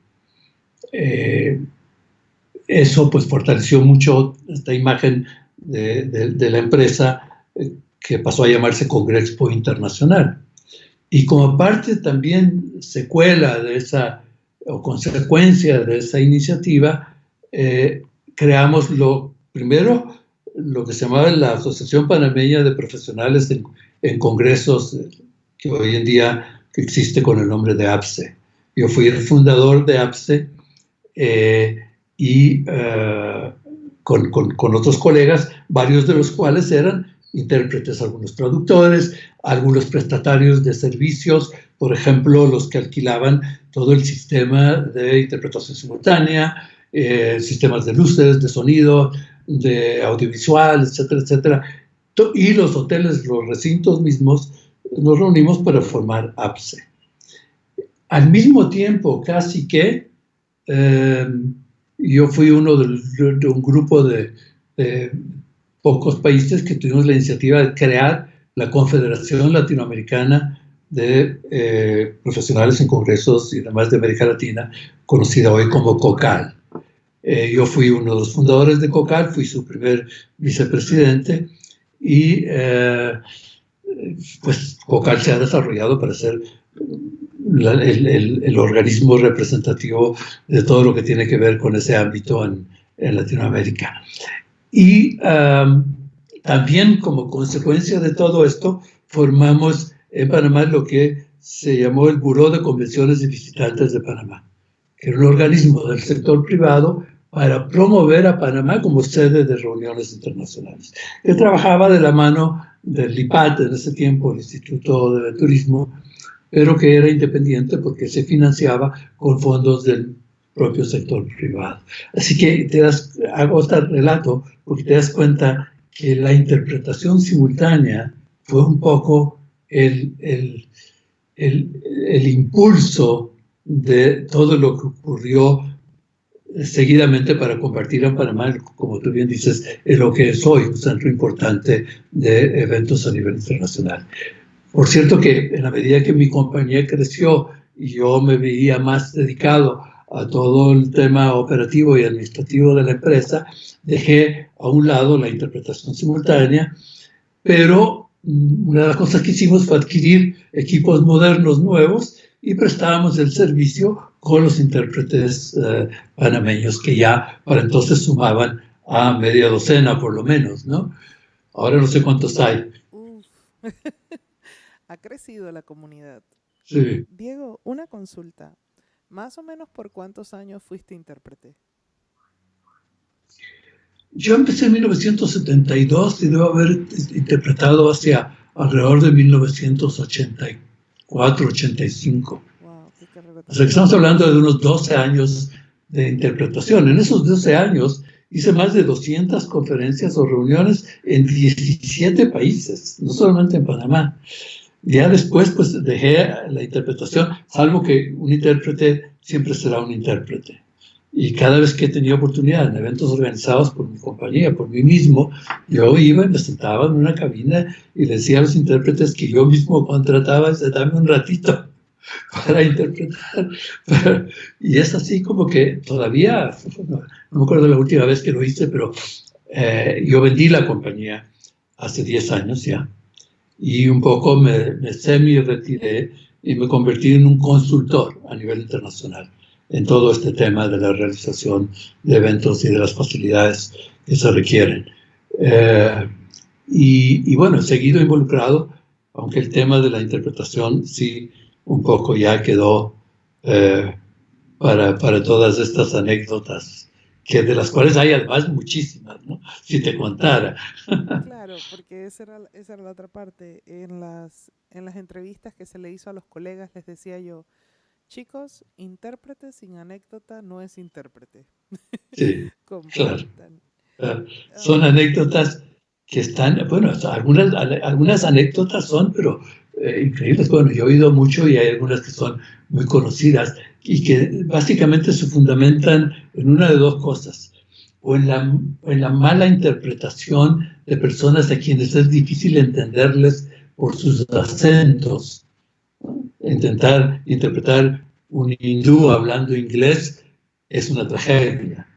Eso pues fortaleció mucho esta imagen de la empresa, que pasó a llamarse Congrexpo Internacional. Y como parte también secuela de esa, o consecuencia de esa iniciativa, creamos primero lo que se llamaba la Asociación Panameña de Profesionales en Congresos, que hoy en día existe con el nombre de APSE. Yo fui el fundador de APSE y con otros colegas, varios de los cuales eran intérpretes, algunos traductores, algunos prestatarios de servicios, por ejemplo, los que alquilaban todo el sistema de interpretación simultánea, sistemas de luces, de sonido, de audiovisual, etcétera, etcétera. Y los hoteles, los recintos mismos, nos reunimos para formar APSE. Al mismo tiempo, casi que, yo fui uno de un grupo de pocos países que tuvimos la iniciativa de crear la Confederación Latinoamericana de Profesionales en Congresos y demás de América Latina, conocida hoy como COCAL. Yo fui uno de los fundadores de COCAL, fui su primer vicepresidente y pues COCAL se ha desarrollado para ser el organismo representativo de todo lo que tiene que ver con ese ámbito en Latinoamérica. Y también como consecuencia de todo esto, formamos en Panamá lo que se llamó el Buró de Convenciones y Visitantes de Panamá, que era un organismo del sector privado para promover a Panamá como sede de reuniones internacionales. Él trabajaba de la mano del IPAT en ese tiempo, el Instituto de Turismo, pero que era independiente porque se financiaba con fondos del propio sector privado. Así que hago este relato porque te das cuenta que la interpretación simultánea fue un poco el impulso de todo lo que ocurrió seguidamente para convertir a Panamá, como tú bien dices, en lo que es hoy un centro importante de eventos a nivel internacional. Por cierto que en la medida que mi compañía creció y yo me veía más dedicado a todo el tema operativo y administrativo de la empresa, dejé a un lado la interpretación simultánea, pero una de las cosas que hicimos fue adquirir equipos modernos nuevos y prestábamos el servicio con los intérpretes panameños que ya para entonces sumaban a media docena por lo menos, ¿no? Ahora no sé cuántos hay. Ha crecido la comunidad. Sí. Diego, una consulta. ¿Más o menos por cuántos años fuiste intérprete? Yo empecé en 1972 y debo haber interpretado hacia alrededor de 1984, 85. Wow, qué carrera tan O sea que estamos hablando de unos 12 años de interpretación. En esos 12 años hice más de 200 conferencias o reuniones en 17 países, no solamente en Panamá. Ya después pues dejé la interpretación, salvo que un intérprete siempre será un intérprete. Y cada vez que tenía oportunidad en eventos organizados por mi compañía, por mí mismo, yo iba y me sentaba en una cabina y le decía a los intérpretes que yo mismo contrataba, dame un ratito para interpretar. Y es así como que todavía, no me acuerdo la última vez que lo hice, pero yo vendí la compañía hace 10 años ya. Y un poco me semi-retiré y me convertí en un consultor a nivel internacional en todo este tema de la realización de eventos y de las facilidades que se requieren. Y bueno, he seguido involucrado, aunque el tema de la interpretación sí un poco ya quedó para todas estas anécdotas, que de las cuales hay además muchísimas, ¿no? Si te contara. Claro, porque esa era la otra parte. En las entrevistas que se le hizo a los colegas les decía yo, chicos, intérprete sin anécdota no es intérprete. Sí, claro. Compartan. Son anécdotas que están, bueno, algunas anécdotas son, pero increíbles. Bueno, yo he oído mucho y hay algunas que son muy conocidas y que básicamente se fundamentan en una de dos cosas. O en la mala interpretación de personas a quienes es difícil entenderles por sus acentos. Intentar interpretar un hindú hablando inglés es una tragedia.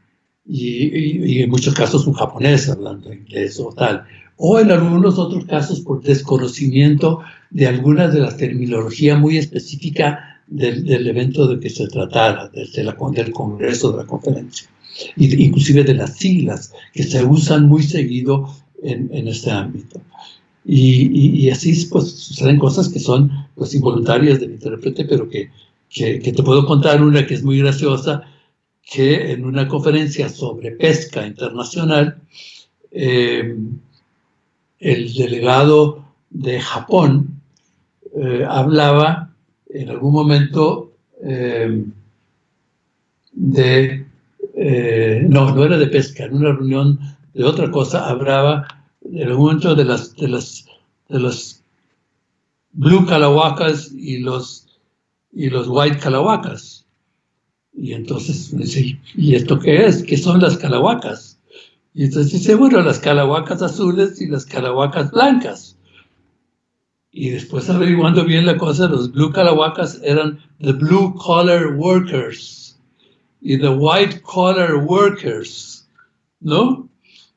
Y en muchos casos un japonés hablando inglés o tal. O en algunos otros casos por desconocimiento de algunas de la terminología muy específica del evento de que se tratara, del congreso, de la conferencia. Inclusive de las siglas que se usan muy seguido en este ámbito. Y así pues suceden cosas que son pues involuntarias del intérprete, pero que te puedo contar una que es muy graciosa, que en una conferencia sobre pesca internacional, el delegado de Japón hablaba en algún momento no era de pesca, en una reunión de otra cosa, hablaba en algún momento de las blue calawacas y los white calawacas. Y entonces me dice, ¿y esto qué es? ¿Qué son las calawacas? Y entonces dice, bueno, las calawacas azules y las calawacas blancas. Y después averiguando bien la cosa, los blue calawacas eran the blue collar workers. y the white collar workers, ¿no?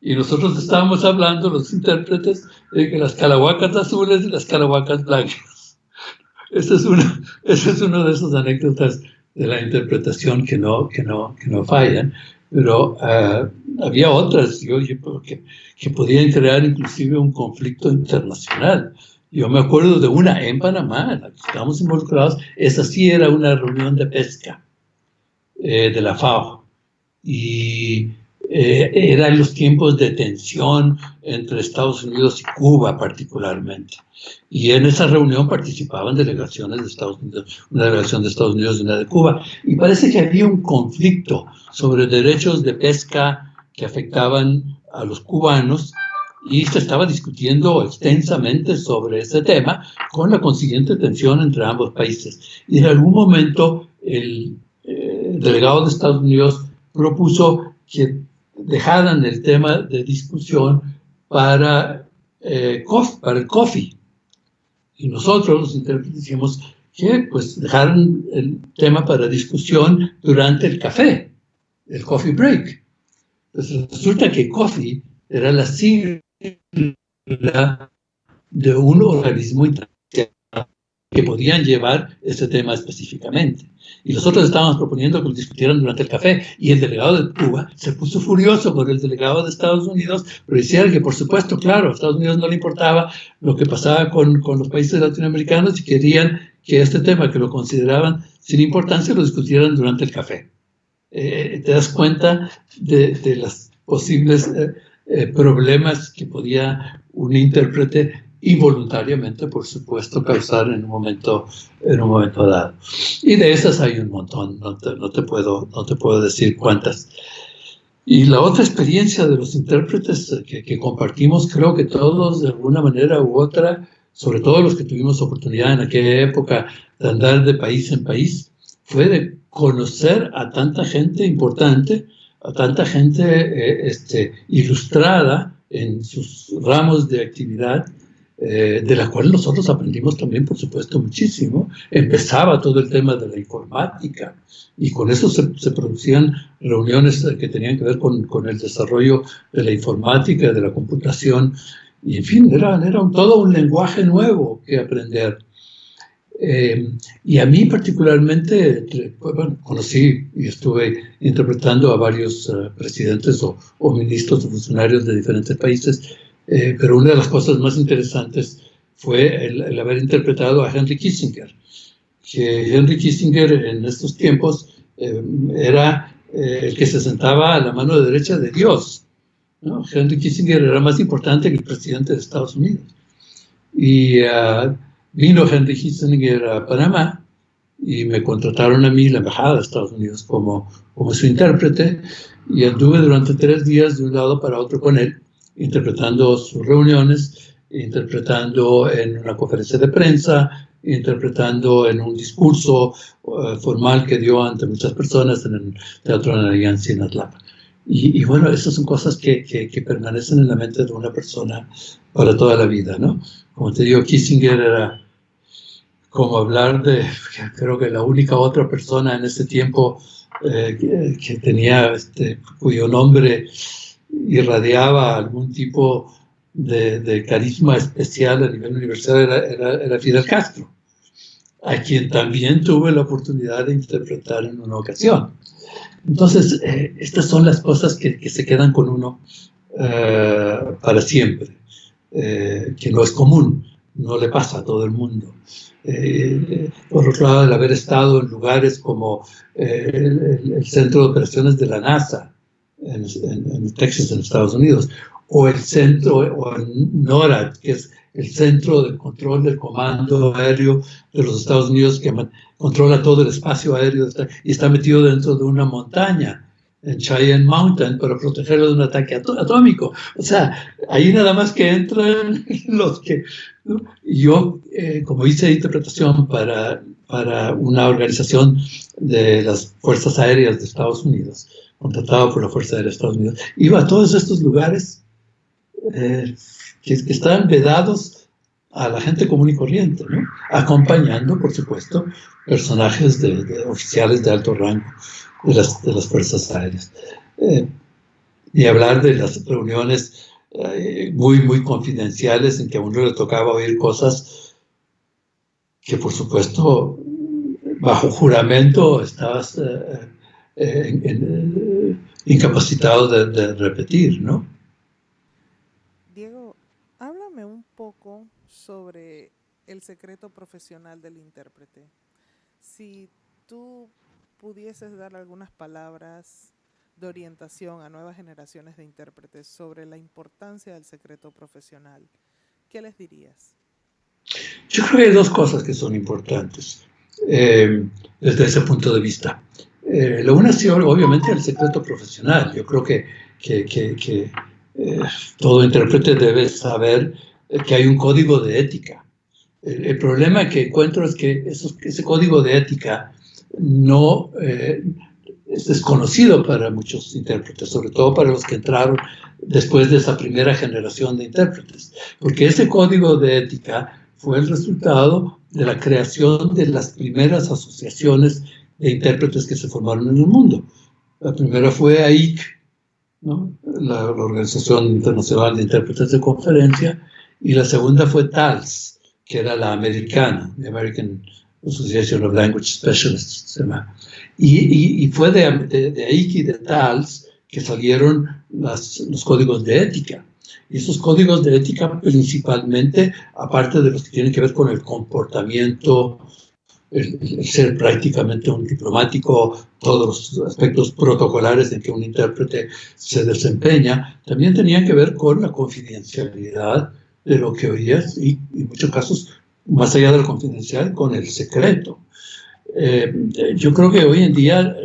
Y nosotros estábamos hablando, los intérpretes, de que las calahuacas azules y las calahuacas blancas. Esa es una de esas anécdotas de la interpretación que no fallan, pero había otras que podían crear inclusive un conflicto internacional. Yo me acuerdo de una en Panamá, en la que estábamos involucrados. Esa sí era una reunión de pesca de la FAO, y eran los tiempos de tensión entre Estados Unidos y Cuba particularmente. Y en esa reunión participaban delegaciones de Estados Unidos, una delegación de Estados Unidos y una de Cuba. Y parece que había un conflicto sobre derechos de pesca que afectaban a los cubanos, y se estaba discutiendo extensamente sobre ese tema, con la consiguiente tensión entre ambos países. Y en algún momento el delegado de Estados Unidos propuso que dejaran el tema de discusión para el coffee. Y nosotros, los intérpretes, decimos que pues dejaran el tema para discusión durante el café, el coffee break. Pues resulta que coffee era la sigla de un organismo internacional que podían llevar ese tema específicamente. Y nosotros estábamos proponiendo que lo discutieran durante el café, y el delegado de Cuba se puso furioso con el delegado de Estados Unidos, pero decía que, por supuesto, claro, a Estados Unidos no le importaba lo que pasaba con los países latinoamericanos, y querían que este tema, que lo consideraban sin importancia, lo discutieran durante el café. Te das cuenta de los posibles problemas que podía un intérprete involuntariamente, por supuesto, causar en un momento dado. Y de esas hay un montón, no te puedo decir cuántas. Y la otra experiencia de los intérpretes que compartimos, creo que todos de alguna manera u otra, sobre todo los que tuvimos oportunidad en aquella época de andar de país en país, fue de conocer a tanta gente importante, a tanta gente ilustrada en sus ramos de actividad, de la cual nosotros aprendimos también, por supuesto, muchísimo. Empezaba todo el tema de la informática, y con eso se producían reuniones que tenían que ver con el desarrollo de la informática, de la computación, y en fin, era todo un lenguaje nuevo que aprender. Y a mí particularmente, bueno, conocí y estuve interpretando a varios presidentes o ministros o funcionarios de diferentes países, pero una de las cosas más interesantes fue el haber interpretado a Henry Kissinger, que Henry Kissinger en estos tiempos era el que se sentaba a la mano derecha de Dios, ¿no? Henry Kissinger era más importante que el presidente de Estados Unidos. Y vino Henry Kissinger a Panamá y me contrataron a mí, la embajada de Estados Unidos, como su intérprete, y anduve durante 3 días de un lado para otro con él, interpretando sus reuniones, interpretando en una conferencia de prensa, interpretando en un discurso formal que dio ante muchas personas en el Teatro de la Alianza en Atlanta. Y bueno, esas son cosas que permanecen en la mente de una persona para toda la vida, ¿no? Como te digo, Kissinger era como hablar de, creo que la única otra persona en ese tiempo que tenía, cuyo nombre irradiaba algún tipo de carisma especial a nivel universal, era Fidel Castro, a quien también tuve la oportunidad de interpretar en una ocasión. Entonces, estas son las cosas que se quedan con uno para siempre, que no es común, no le pasa a todo el mundo. Por otro lado, el haber estado en lugares como el Centro de Operaciones de la NASA en Texas, en Estados Unidos, o el centro, o el NORAD, que es el Centro de Control del Comando Aéreo de los Estados Unidos, que controla todo el espacio aéreo y está metido dentro de una montaña, en Cheyenne Mountain, para protegerlo de un ataque atómico. O sea, ahí nada más que entran los que... ¿no? Yo, como hice interpretación para una organización de las Fuerzas Aéreas de Estados Unidos, contratado por la Fuerza Aérea de Estados Unidos, iba a todos estos lugares que están vedados a la gente común y corriente, ¿no? Acompañando, por supuesto, personajes de oficiales de alto rango de las Fuerzas Aéreas. Y hablar de las reuniones muy, muy confidenciales en que a uno le tocaba oír cosas que, por supuesto, bajo juramento estabas incapacitado de repetir, ¿no? Diego, háblame un poco sobre el secreto profesional del intérprete. Si tú pudieses dar algunas palabras de orientación a nuevas generaciones de intérpretes sobre la importancia del secreto profesional, ¿qué les dirías? Yo creo que hay dos cosas que son importantes desde ese punto de vista. Lo una es obviamente el secreto profesional. Yo creo que todo intérprete debe saber que hay un código de ética. El problema que encuentro es que ese código de ética no es desconocido para muchos intérpretes, sobre todo para los que entraron después de esa primera generación de intérpretes, porque ese código de ética fue el resultado de la creación de las primeras asociaciones de intérpretes que se formaron en el mundo. La primera fue AIC, ¿no? la Organización Internacional de Intérpretes de Conferencia, y la segunda fue TALS, que era la americana, the American Association of Language Specialists, se llama. Y fue de AIC y de TALS que salieron los códigos de ética. Y esos códigos de ética principalmente, aparte de los que tienen que ver con el comportamiento, el ser prácticamente un diplomático, todos los aspectos protocolares en que un intérprete se desempeña, también tenían que ver con la confidencialidad de lo que oías y en muchos casos, más allá de lo confidencial, con el secreto. Yo creo que hoy en día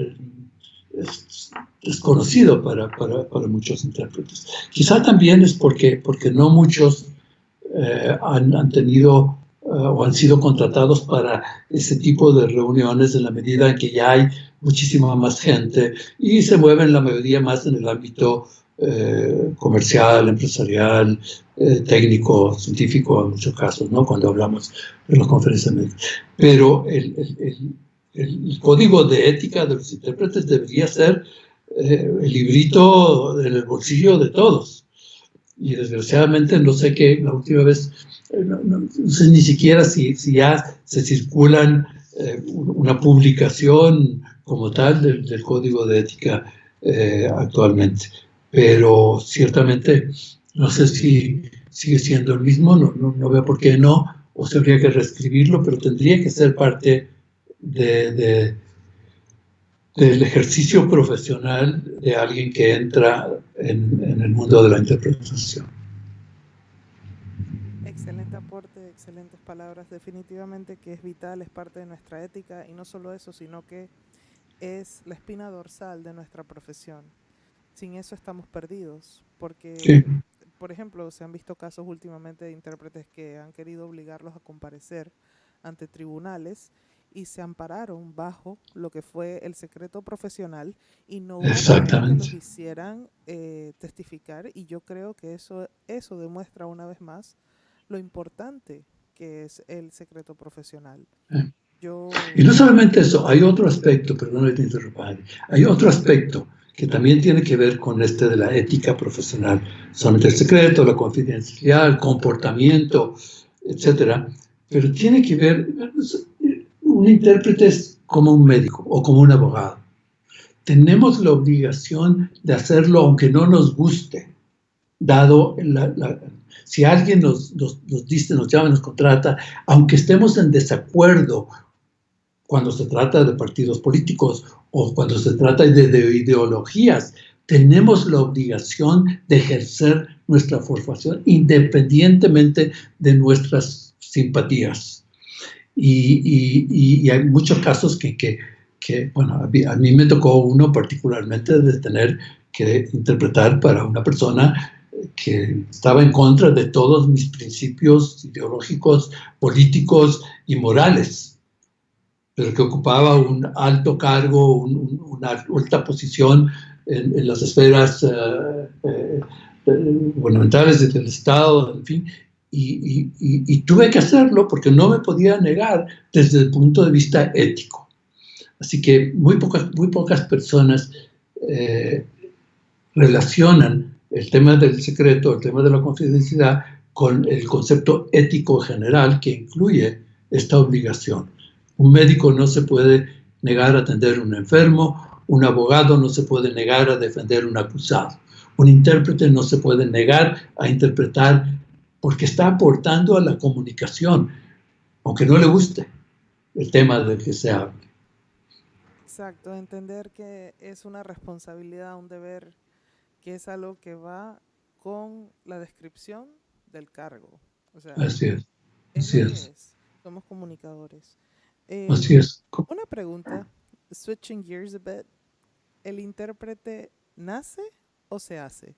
es desconocido para muchos intérpretes. Quizá también es porque no muchos han tenido o han sido contratados para ese tipo de reuniones en la medida en que ya hay muchísima más gente y se mueven la mayoría más en el ámbito comercial, empresarial, técnico, científico en muchos casos, ¿no? Cuando hablamos de las conferencias médicas. Pero el código de ética de los intérpretes debería ser el librito en el bolsillo de todos. Y desgraciadamente no sé qué, la última vez, no sé ni siquiera si ya se circulan una publicación como tal del código de ética actualmente. Pero ciertamente no sé si sigue siendo el mismo, no veo por qué no, o se habría que reescribirlo, pero tendría que ser parte del ejercicio profesional de alguien que entra en el mundo de la interpretación. Excelente aporte, excelentes palabras. Definitivamente que es vital, es parte de nuestra ética y no solo eso, sino que es la espina dorsal de nuestra profesión. Sin eso estamos perdidos, porque, Sí. por ejemplo, se han visto casos últimamente de intérpretes que han querido obligarlos a comparecer ante tribunales y se ampararon bajo lo que fue el secreto profesional y no hubo manera que los hicieran testificar, y yo creo que eso demuestra una vez más lo importante que es el secreto profesional. Y no solamente eso, hay otro aspecto, perdón que te interrumpa, hay otro aspecto que también tiene que ver con de la ética profesional. Solamente el secreto, la confidencialidad, el comportamiento, etcétera. Pero tiene que ver, un intérprete es como un médico o como un abogado. Tenemos la obligación de hacerlo aunque no nos guste, dado si alguien nos dice, nos llama, nos contrata, aunque estemos en desacuerdo cuando se trata de partidos políticos o cuando se trata de ideologías, tenemos la obligación de ejercer nuestra formación independientemente de nuestras simpatías. Y hay muchos casos que bueno, a mí me tocó uno particularmente de tener que interpretar para una persona que estaba en contra de todos mis principios ideológicos, políticos y morales, pero que ocupaba un alto cargo, una alta posición en las esferas gubernamentales del Estado, en fin, y tuve que hacerlo porque no me podía negar desde el punto de vista ético. Así que muy pocas personas relacionan el tema del secreto, el tema de la confidencialidad, con el concepto ético general que incluye esta obligación. Un médico no se puede negar a atender a un enfermo, un abogado no se puede negar a defender a un acusado, un intérprete no se puede negar a interpretar porque está aportando a la comunicación, aunque no le guste el tema del que se habla. Exacto, entender que es una responsabilidad, un deber, que es algo que va con la descripción del cargo. O sea, Así es, es así lo que es, es. Somos comunicadores. así es. Una pregunta, switching gears a bit. ¿El intérprete nace o se hace?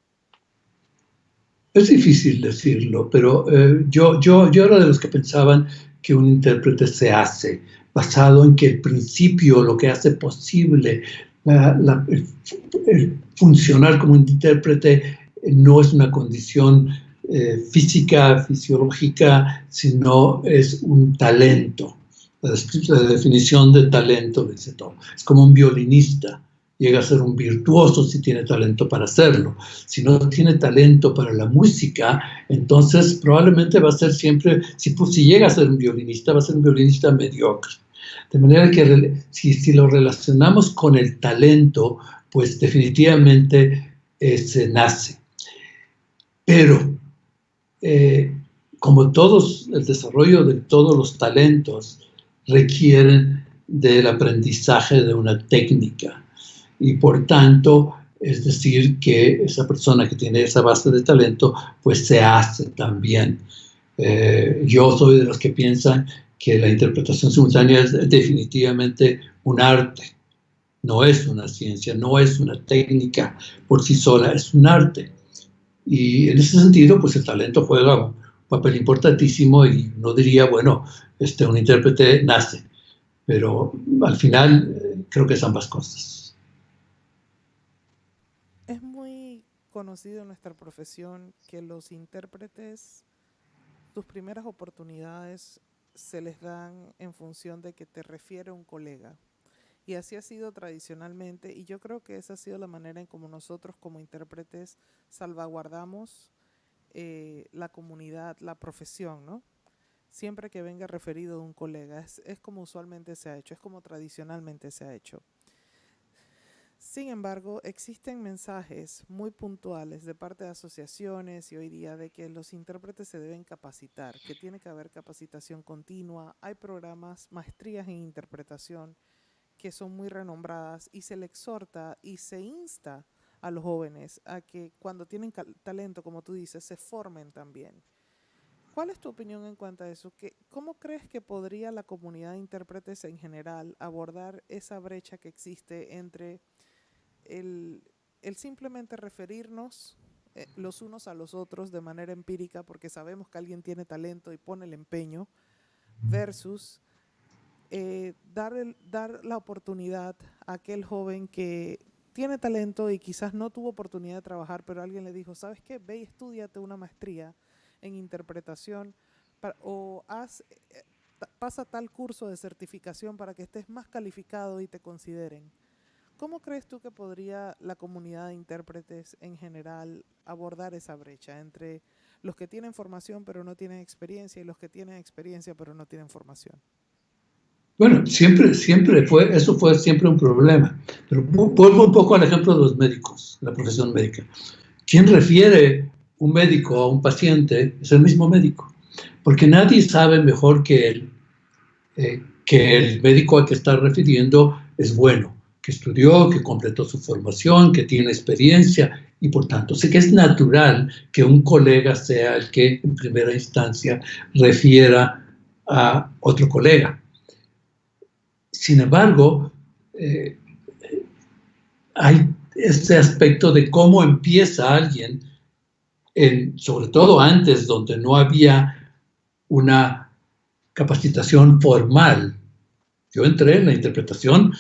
Es difícil decirlo, pero yo era de los que pensaban que un intérprete se hace, basado en que el principio, lo que hace posible el funcionar como un intérprete no es una condición física, fisiológica, sino es un talento. La definición de talento dice todo. Es como un violinista. Llega a ser un virtuoso si tiene talento para hacerlo. Si no tiene talento para la música, entonces probablemente va a ser siempre, si llega a ser un violinista, va a ser un violinista mediocre. De manera que si lo relacionamos con el talento, pues definitivamente se nace. Pero como el desarrollo de todos los talentos requieren del aprendizaje de una técnica. Y por tanto, es decir, que esa persona que tiene esa base de talento, pues se hace también. Yo soy de los que piensan que la interpretación simultánea es definitivamente un arte, no es una ciencia, no es una técnica por sí sola, es un arte. Y en ese sentido, pues el talento juega un papel importantísimo y no diría, bueno, un intérprete nace, pero al final creo que es ambas cosas. Es muy conocido en nuestra profesión que los intérpretes, sus primeras oportunidades se les dan en función de que te refiere un colega. Y así ha sido tradicionalmente, y yo creo que esa ha sido la manera en como nosotros como intérpretes salvaguardamos la comunidad, la profesión, ¿no? Siempre que venga referido de un colega, es como usualmente se ha hecho, es como tradicionalmente se ha hecho. Sin embargo, existen mensajes muy puntuales de parte de asociaciones y hoy día de que los intérpretes se deben capacitar, que tiene que haber capacitación continua. Hay programas, maestrías en interpretación que son muy renombradas y se le exhorta y se insta a los jóvenes a que cuando tienen talento, como tú dices, se formen también. ¿Cuál es tu opinión en cuanto a eso? ¿Cómo crees que podría la comunidad de intérpretes en general abordar esa brecha que existe entre el, el simplemente referirnos los unos a los otros de manera empírica porque sabemos que alguien tiene talento y pone el empeño versus dar la oportunidad a aquel joven que tiene talento y quizás no tuvo oportunidad de trabajar, pero alguien le dijo, ¿sabes qué? Ve y estúdiate una maestría en interpretación o pasa tal curso de certificación para que estés más calificado y te consideren. ¿Cómo crees tú que podría la comunidad de intérpretes en general abordar esa brecha entre los que tienen formación pero no tienen experiencia y los que tienen experiencia pero no tienen formación? Bueno, eso fue siempre un problema. Pero vuelvo un poco al ejemplo de los médicos, la profesión médica. Quien refiere un médico a un paciente es el mismo médico, porque nadie sabe mejor que él que el médico al que está refiriendo es bueno, que estudió, que completó su formación, que tiene experiencia y por tanto sé que es natural que un colega sea el que en primera instancia refiera a otro colega. Sin embargo, hay este aspecto de cómo empieza alguien, sobre todo antes, donde no había una capacitación formal. Yo entré en la interpretación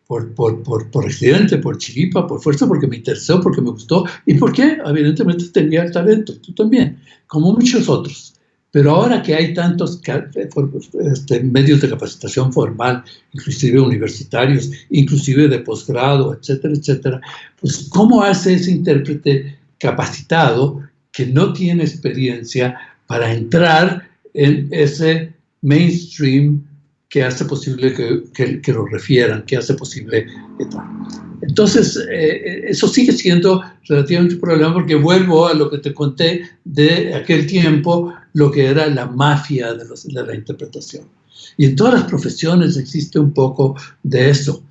por accidente, por chiripa, por fuerza, porque me interesó, porque me gustó y porque evidentemente tenía el talento, tú también, como muchos otros. Pero ahora que hay tantos medios de capacitación formal, inclusive universitarios, inclusive de posgrado, etcétera, etcétera, pues ¿cómo hace ese intérprete capacitado que no tiene experiencia para entrar en ese mainstream que hace posible que lo refieran, que hace posible que tal? Entonces, eso sigue siendo relativamente un problema porque vuelvo a lo que te conté de aquel tiempo, lo que era la mafia de la interpretación. Y en todas las profesiones existe un poco de eso,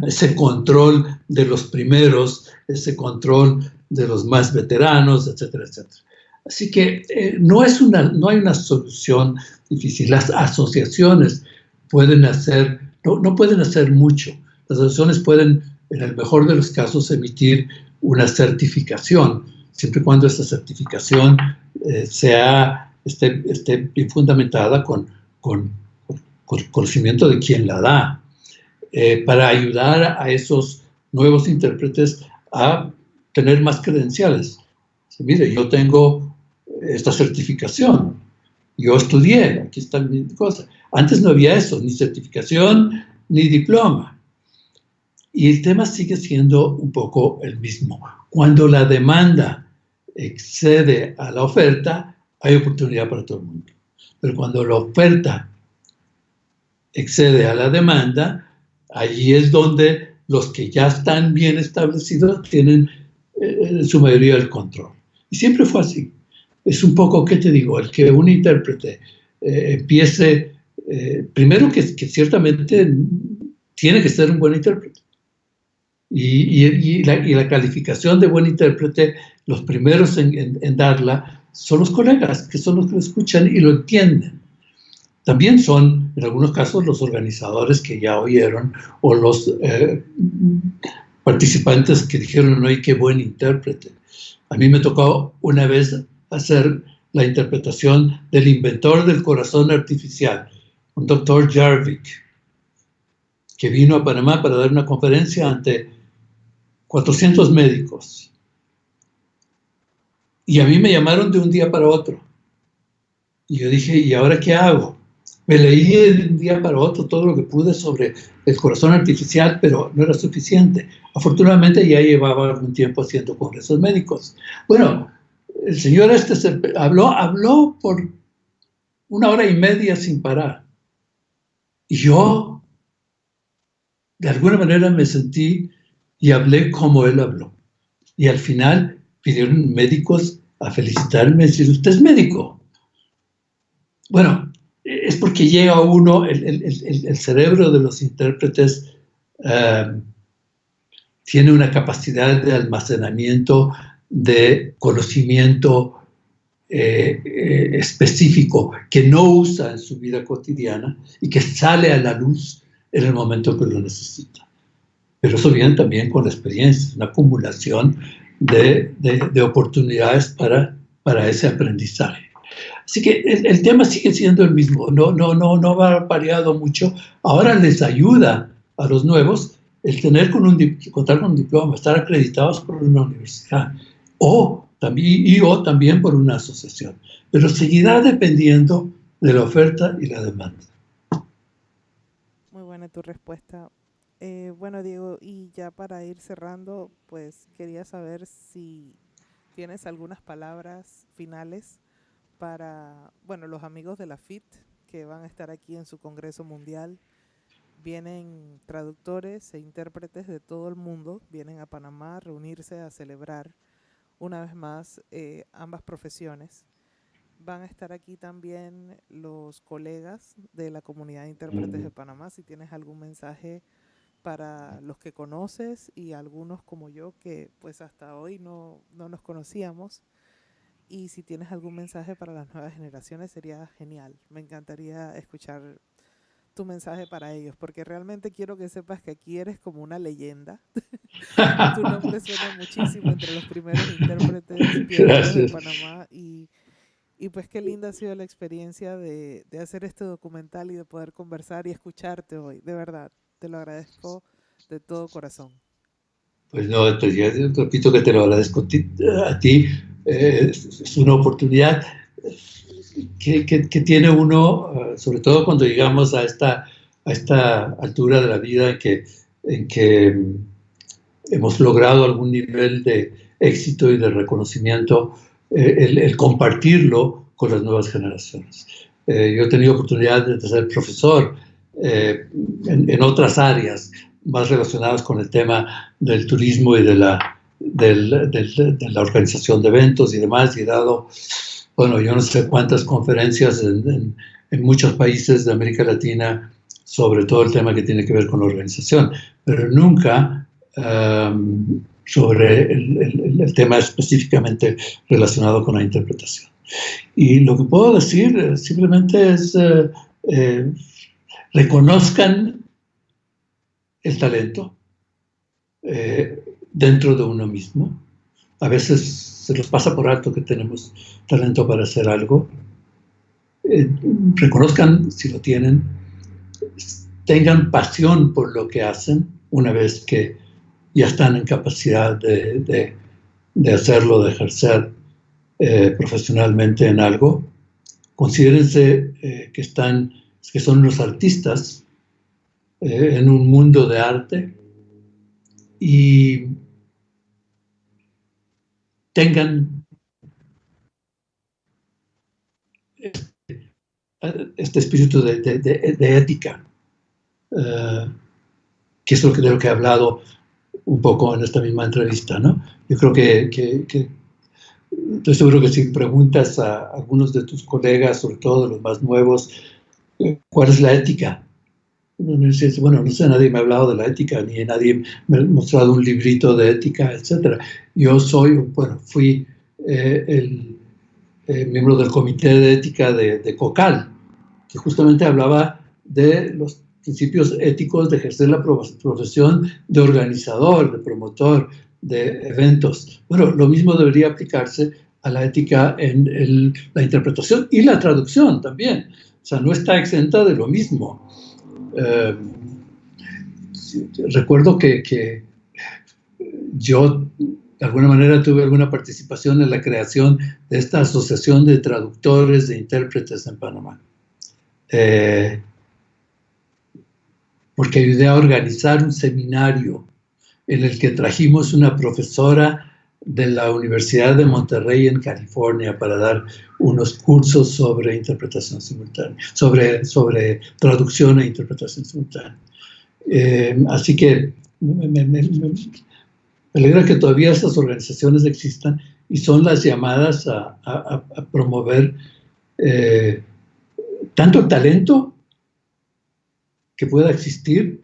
ese control de los primeros, ese control de los más veteranos, etcétera, etcétera. Así que no hay una solución difícil. Las asociaciones pueden hacer, no pueden hacer mucho. Las asociaciones pueden, en el mejor de los casos, emitir una certificación, siempre y cuando esta certificación esté bien fundamentada con conocimiento de quien la da, para ayudar a esos nuevos intérpretes a tener más credenciales. Mire, yo tengo esta certificación, yo estudié, aquí está mi cosa. Antes no había eso, ni certificación, ni diploma. Y el tema sigue siendo un poco el mismo. Cuando la demanda excede a la oferta, hay oportunidad para todo el mundo. Pero cuando la oferta excede a la demanda, allí es donde los que ya están bien establecidos tienen en su mayoría el control. Y siempre fue así. Es un poco, ¿qué te digo? El que un intérprete empiece, primero que ciertamente tiene que ser un buen intérprete. Y la calificación de buen intérprete, los primeros en darla son los colegas, que son los que lo escuchan y lo entienden. También son, en algunos casos, los organizadores que ya oyeron o los participantes que dijeron, ¡ay, qué buen intérprete! A mí me tocó una vez hacer la interpretación del inventor del corazón artificial, un doctor Jarvik, que vino a Panamá para dar una conferencia ante 400 médicos. Y a mí me llamaron de un día para otro. Y yo dije, ¿y ahora qué hago? Me leí de un día para otro todo lo que pude sobre el corazón artificial, pero no era suficiente. Afortunadamente ya llevaba algún tiempo haciendo congresos médicos. Bueno, el señor habló por 1 hora y media sin parar. Y yo, de alguna manera, me sentí y hablé como él habló. Y al final pidieron médicos a felicitarme y decir, ¿usted es médico? Bueno, es porque llega uno, el cerebro de los intérpretes tiene una capacidad de almacenamiento de conocimiento específico que no usa en su vida cotidiana y que sale a la luz en el momento que lo necesita. Pero eso viene también con la experiencia, una acumulación de oportunidades para ese aprendizaje. Así que el tema sigue siendo el mismo, no ha variado mucho. Ahora les ayuda a los nuevos el contar con un diploma, estar acreditados por una universidad o también por una asociación. Pero seguirá dependiendo de la oferta y la demanda. Muy buena tu respuesta. Bueno, Diego, y ya para ir cerrando, pues quería saber si tienes algunas palabras finales para, bueno, los amigos de la FIT que van a estar aquí en su Congreso Mundial. Vienen traductores e intérpretes de todo el mundo, vienen a Panamá a reunirse a celebrar una vez más ambas profesiones. Van a estar aquí también los colegas de la comunidad de intérpretes de Panamá. Si tienes algún mensaje para los que conoces y algunos como yo que pues hasta hoy no nos conocíamos. Y si tienes algún mensaje para las nuevas generaciones sería genial. Me encantaría escuchar tu mensaje para ellos, porque realmente quiero que sepas que aquí eres como una leyenda. Tu nombre suena muchísimo entre los primeros intérpretes pioneros de Panamá y pues qué linda ha sido la experiencia de hacer este documental y de poder conversar y escucharte hoy. De verdad, te lo agradezco de todo corazón. Pues no, ya repito que te lo agradezco a ti. Es una oportunidad que tiene uno, sobre todo cuando llegamos a esta altura de la vida en que hemos logrado algún nivel de éxito y de reconocimiento, el compartirlo con las nuevas generaciones. Yo he tenido oportunidad de ser profesor en otras áreas más relacionadas con el tema del turismo y de la organización de eventos y demás, y he dado, bueno, yo no sé cuántas conferencias en muchos países de América Latina sobre todo el tema que tiene que ver con la organización, pero nunca sobre el tema específicamente relacionado con la interpretación. Y lo que puedo decir simplemente es reconozcan el talento dentro de uno mismo. A veces se nos pasa por alto que tenemos talento para hacer algo. Reconozcan si lo tienen, tengan pasión por lo que hacen una vez que ya están en capacidad de hacerlo, de ejercer profesionalmente en algo. Considérense que son unos artistas en un mundo de arte y tengan este espíritu de ética, que es de lo que he hablado un poco en esta misma entrevista, ¿no? Yo creo que estoy seguro que si preguntas a algunos de tus colegas, sobre todo de los más nuevos, ¿cuál es la ética? Bueno, no sé, nadie me ha hablado de la ética, ni nadie me ha mostrado un librito de ética, etc. Yo fui el miembro del comité de ética de COCAL, que justamente hablaba de los principios éticos de ejercer la profesión de organizador, de promotor de eventos. Bueno, lo mismo debería aplicarse a la ética en la interpretación y la traducción también. O sea, no está exenta de lo mismo. Recuerdo que yo de alguna manera tuve alguna participación en la creación de esta asociación de traductores, de intérpretes en Panamá. Porque ayudé a organizar un seminario en el que trajimos una profesora de la Universidad de Monterrey en California para dar unos cursos sobre interpretación simultánea, sobre traducción e interpretación simultánea. Así que me alegra que todavía estas organizaciones existan y son las llamadas a promover tanto el talento que pueda existir,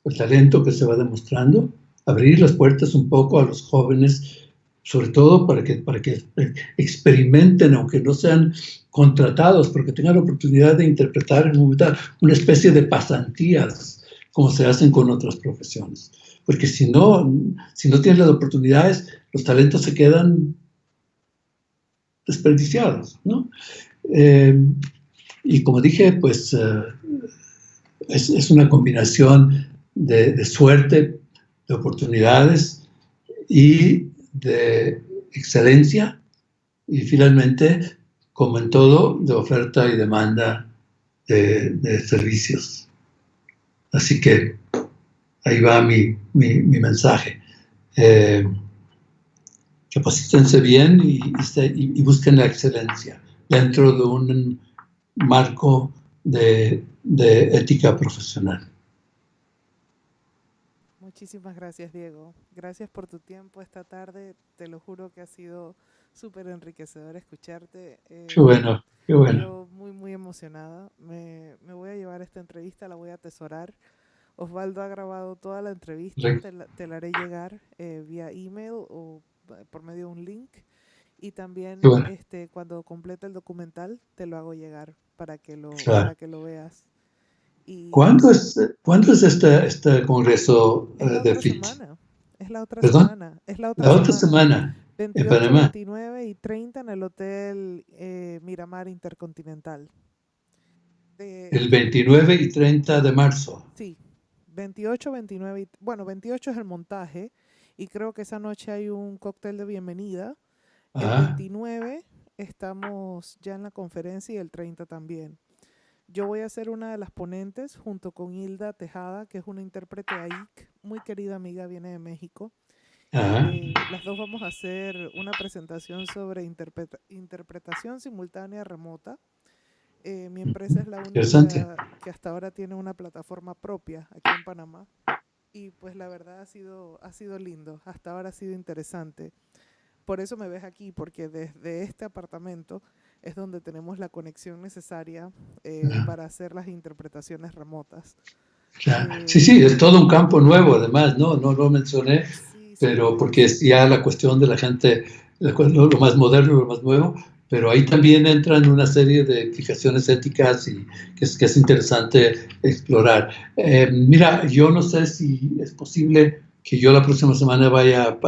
el talento que se va demostrando, abrir las puertas un poco a los jóvenes, sobre todo para que experimenten, aunque no sean contratados, porque tengan la oportunidad de interpretar en una especie de pasantías, como se hacen con otras profesiones. Porque si no tienes las oportunidades, los talentos se quedan desperdiciados, ¿no? Y como dije, pues es una combinación de suerte, de oportunidades y de excelencia, y finalmente, como en todo, de oferta y demanda de servicios. Así que ahí va mi mensaje. Capacítense bien y busquen la excelencia dentro de un marco de ética profesional. Muchísimas gracias, Diego. Gracias por tu tiempo esta tarde. Te lo juro que ha sido súper enriquecedor escucharte. Qué bueno, qué bueno. Yo muy, muy emocionada. Me voy a llevar esta entrevista, la voy a atesorar. Osvaldo ha grabado toda la entrevista, te la haré llegar vía email o por medio de un link. Y también bueno. Cuando complete el documental te lo hago llegar para que lo veas. Y ¿Cuándo es este congreso de FIT? Es la otra ¿Perdón? semana. Es la La otra semana 28, en Panamá. 29 y 30 en el Hotel Miramar Intercontinental. El 29 y 30 de marzo. Sí, 28, 29 y... Bueno, 28 es el montaje y creo que esa noche hay un cóctel de bienvenida. El 29 estamos ya en la conferencia y el 30 también. Yo voy a ser una de las ponentes junto con Hilda Tejada, que es una intérprete AIC, muy querida amiga, viene de México. Ajá, Las dos vamos a hacer una presentación sobre interpretación simultánea remota. Mi empresa es la interesante. única que hasta ahora tiene una plataforma propia aquí en Panamá. Y pues la verdad ha sido lindo, hasta ahora ha sido interesante. Por eso me ves aquí, porque desde este apartamento es donde tenemos la conexión necesaria Ajá, para hacer las interpretaciones remotas. claro. Sí, Eh, sí, es todo un campo nuevo, además, ¿no? No lo mencioné, sí, sí, pero porque es ya la cuestión de la gente, lo más moderno, lo más nuevo, pero ahí también entran una serie de implicaciones éticas y que es interesante explorar. Mira, yo no sé si es posible que yo la próxima semana vaya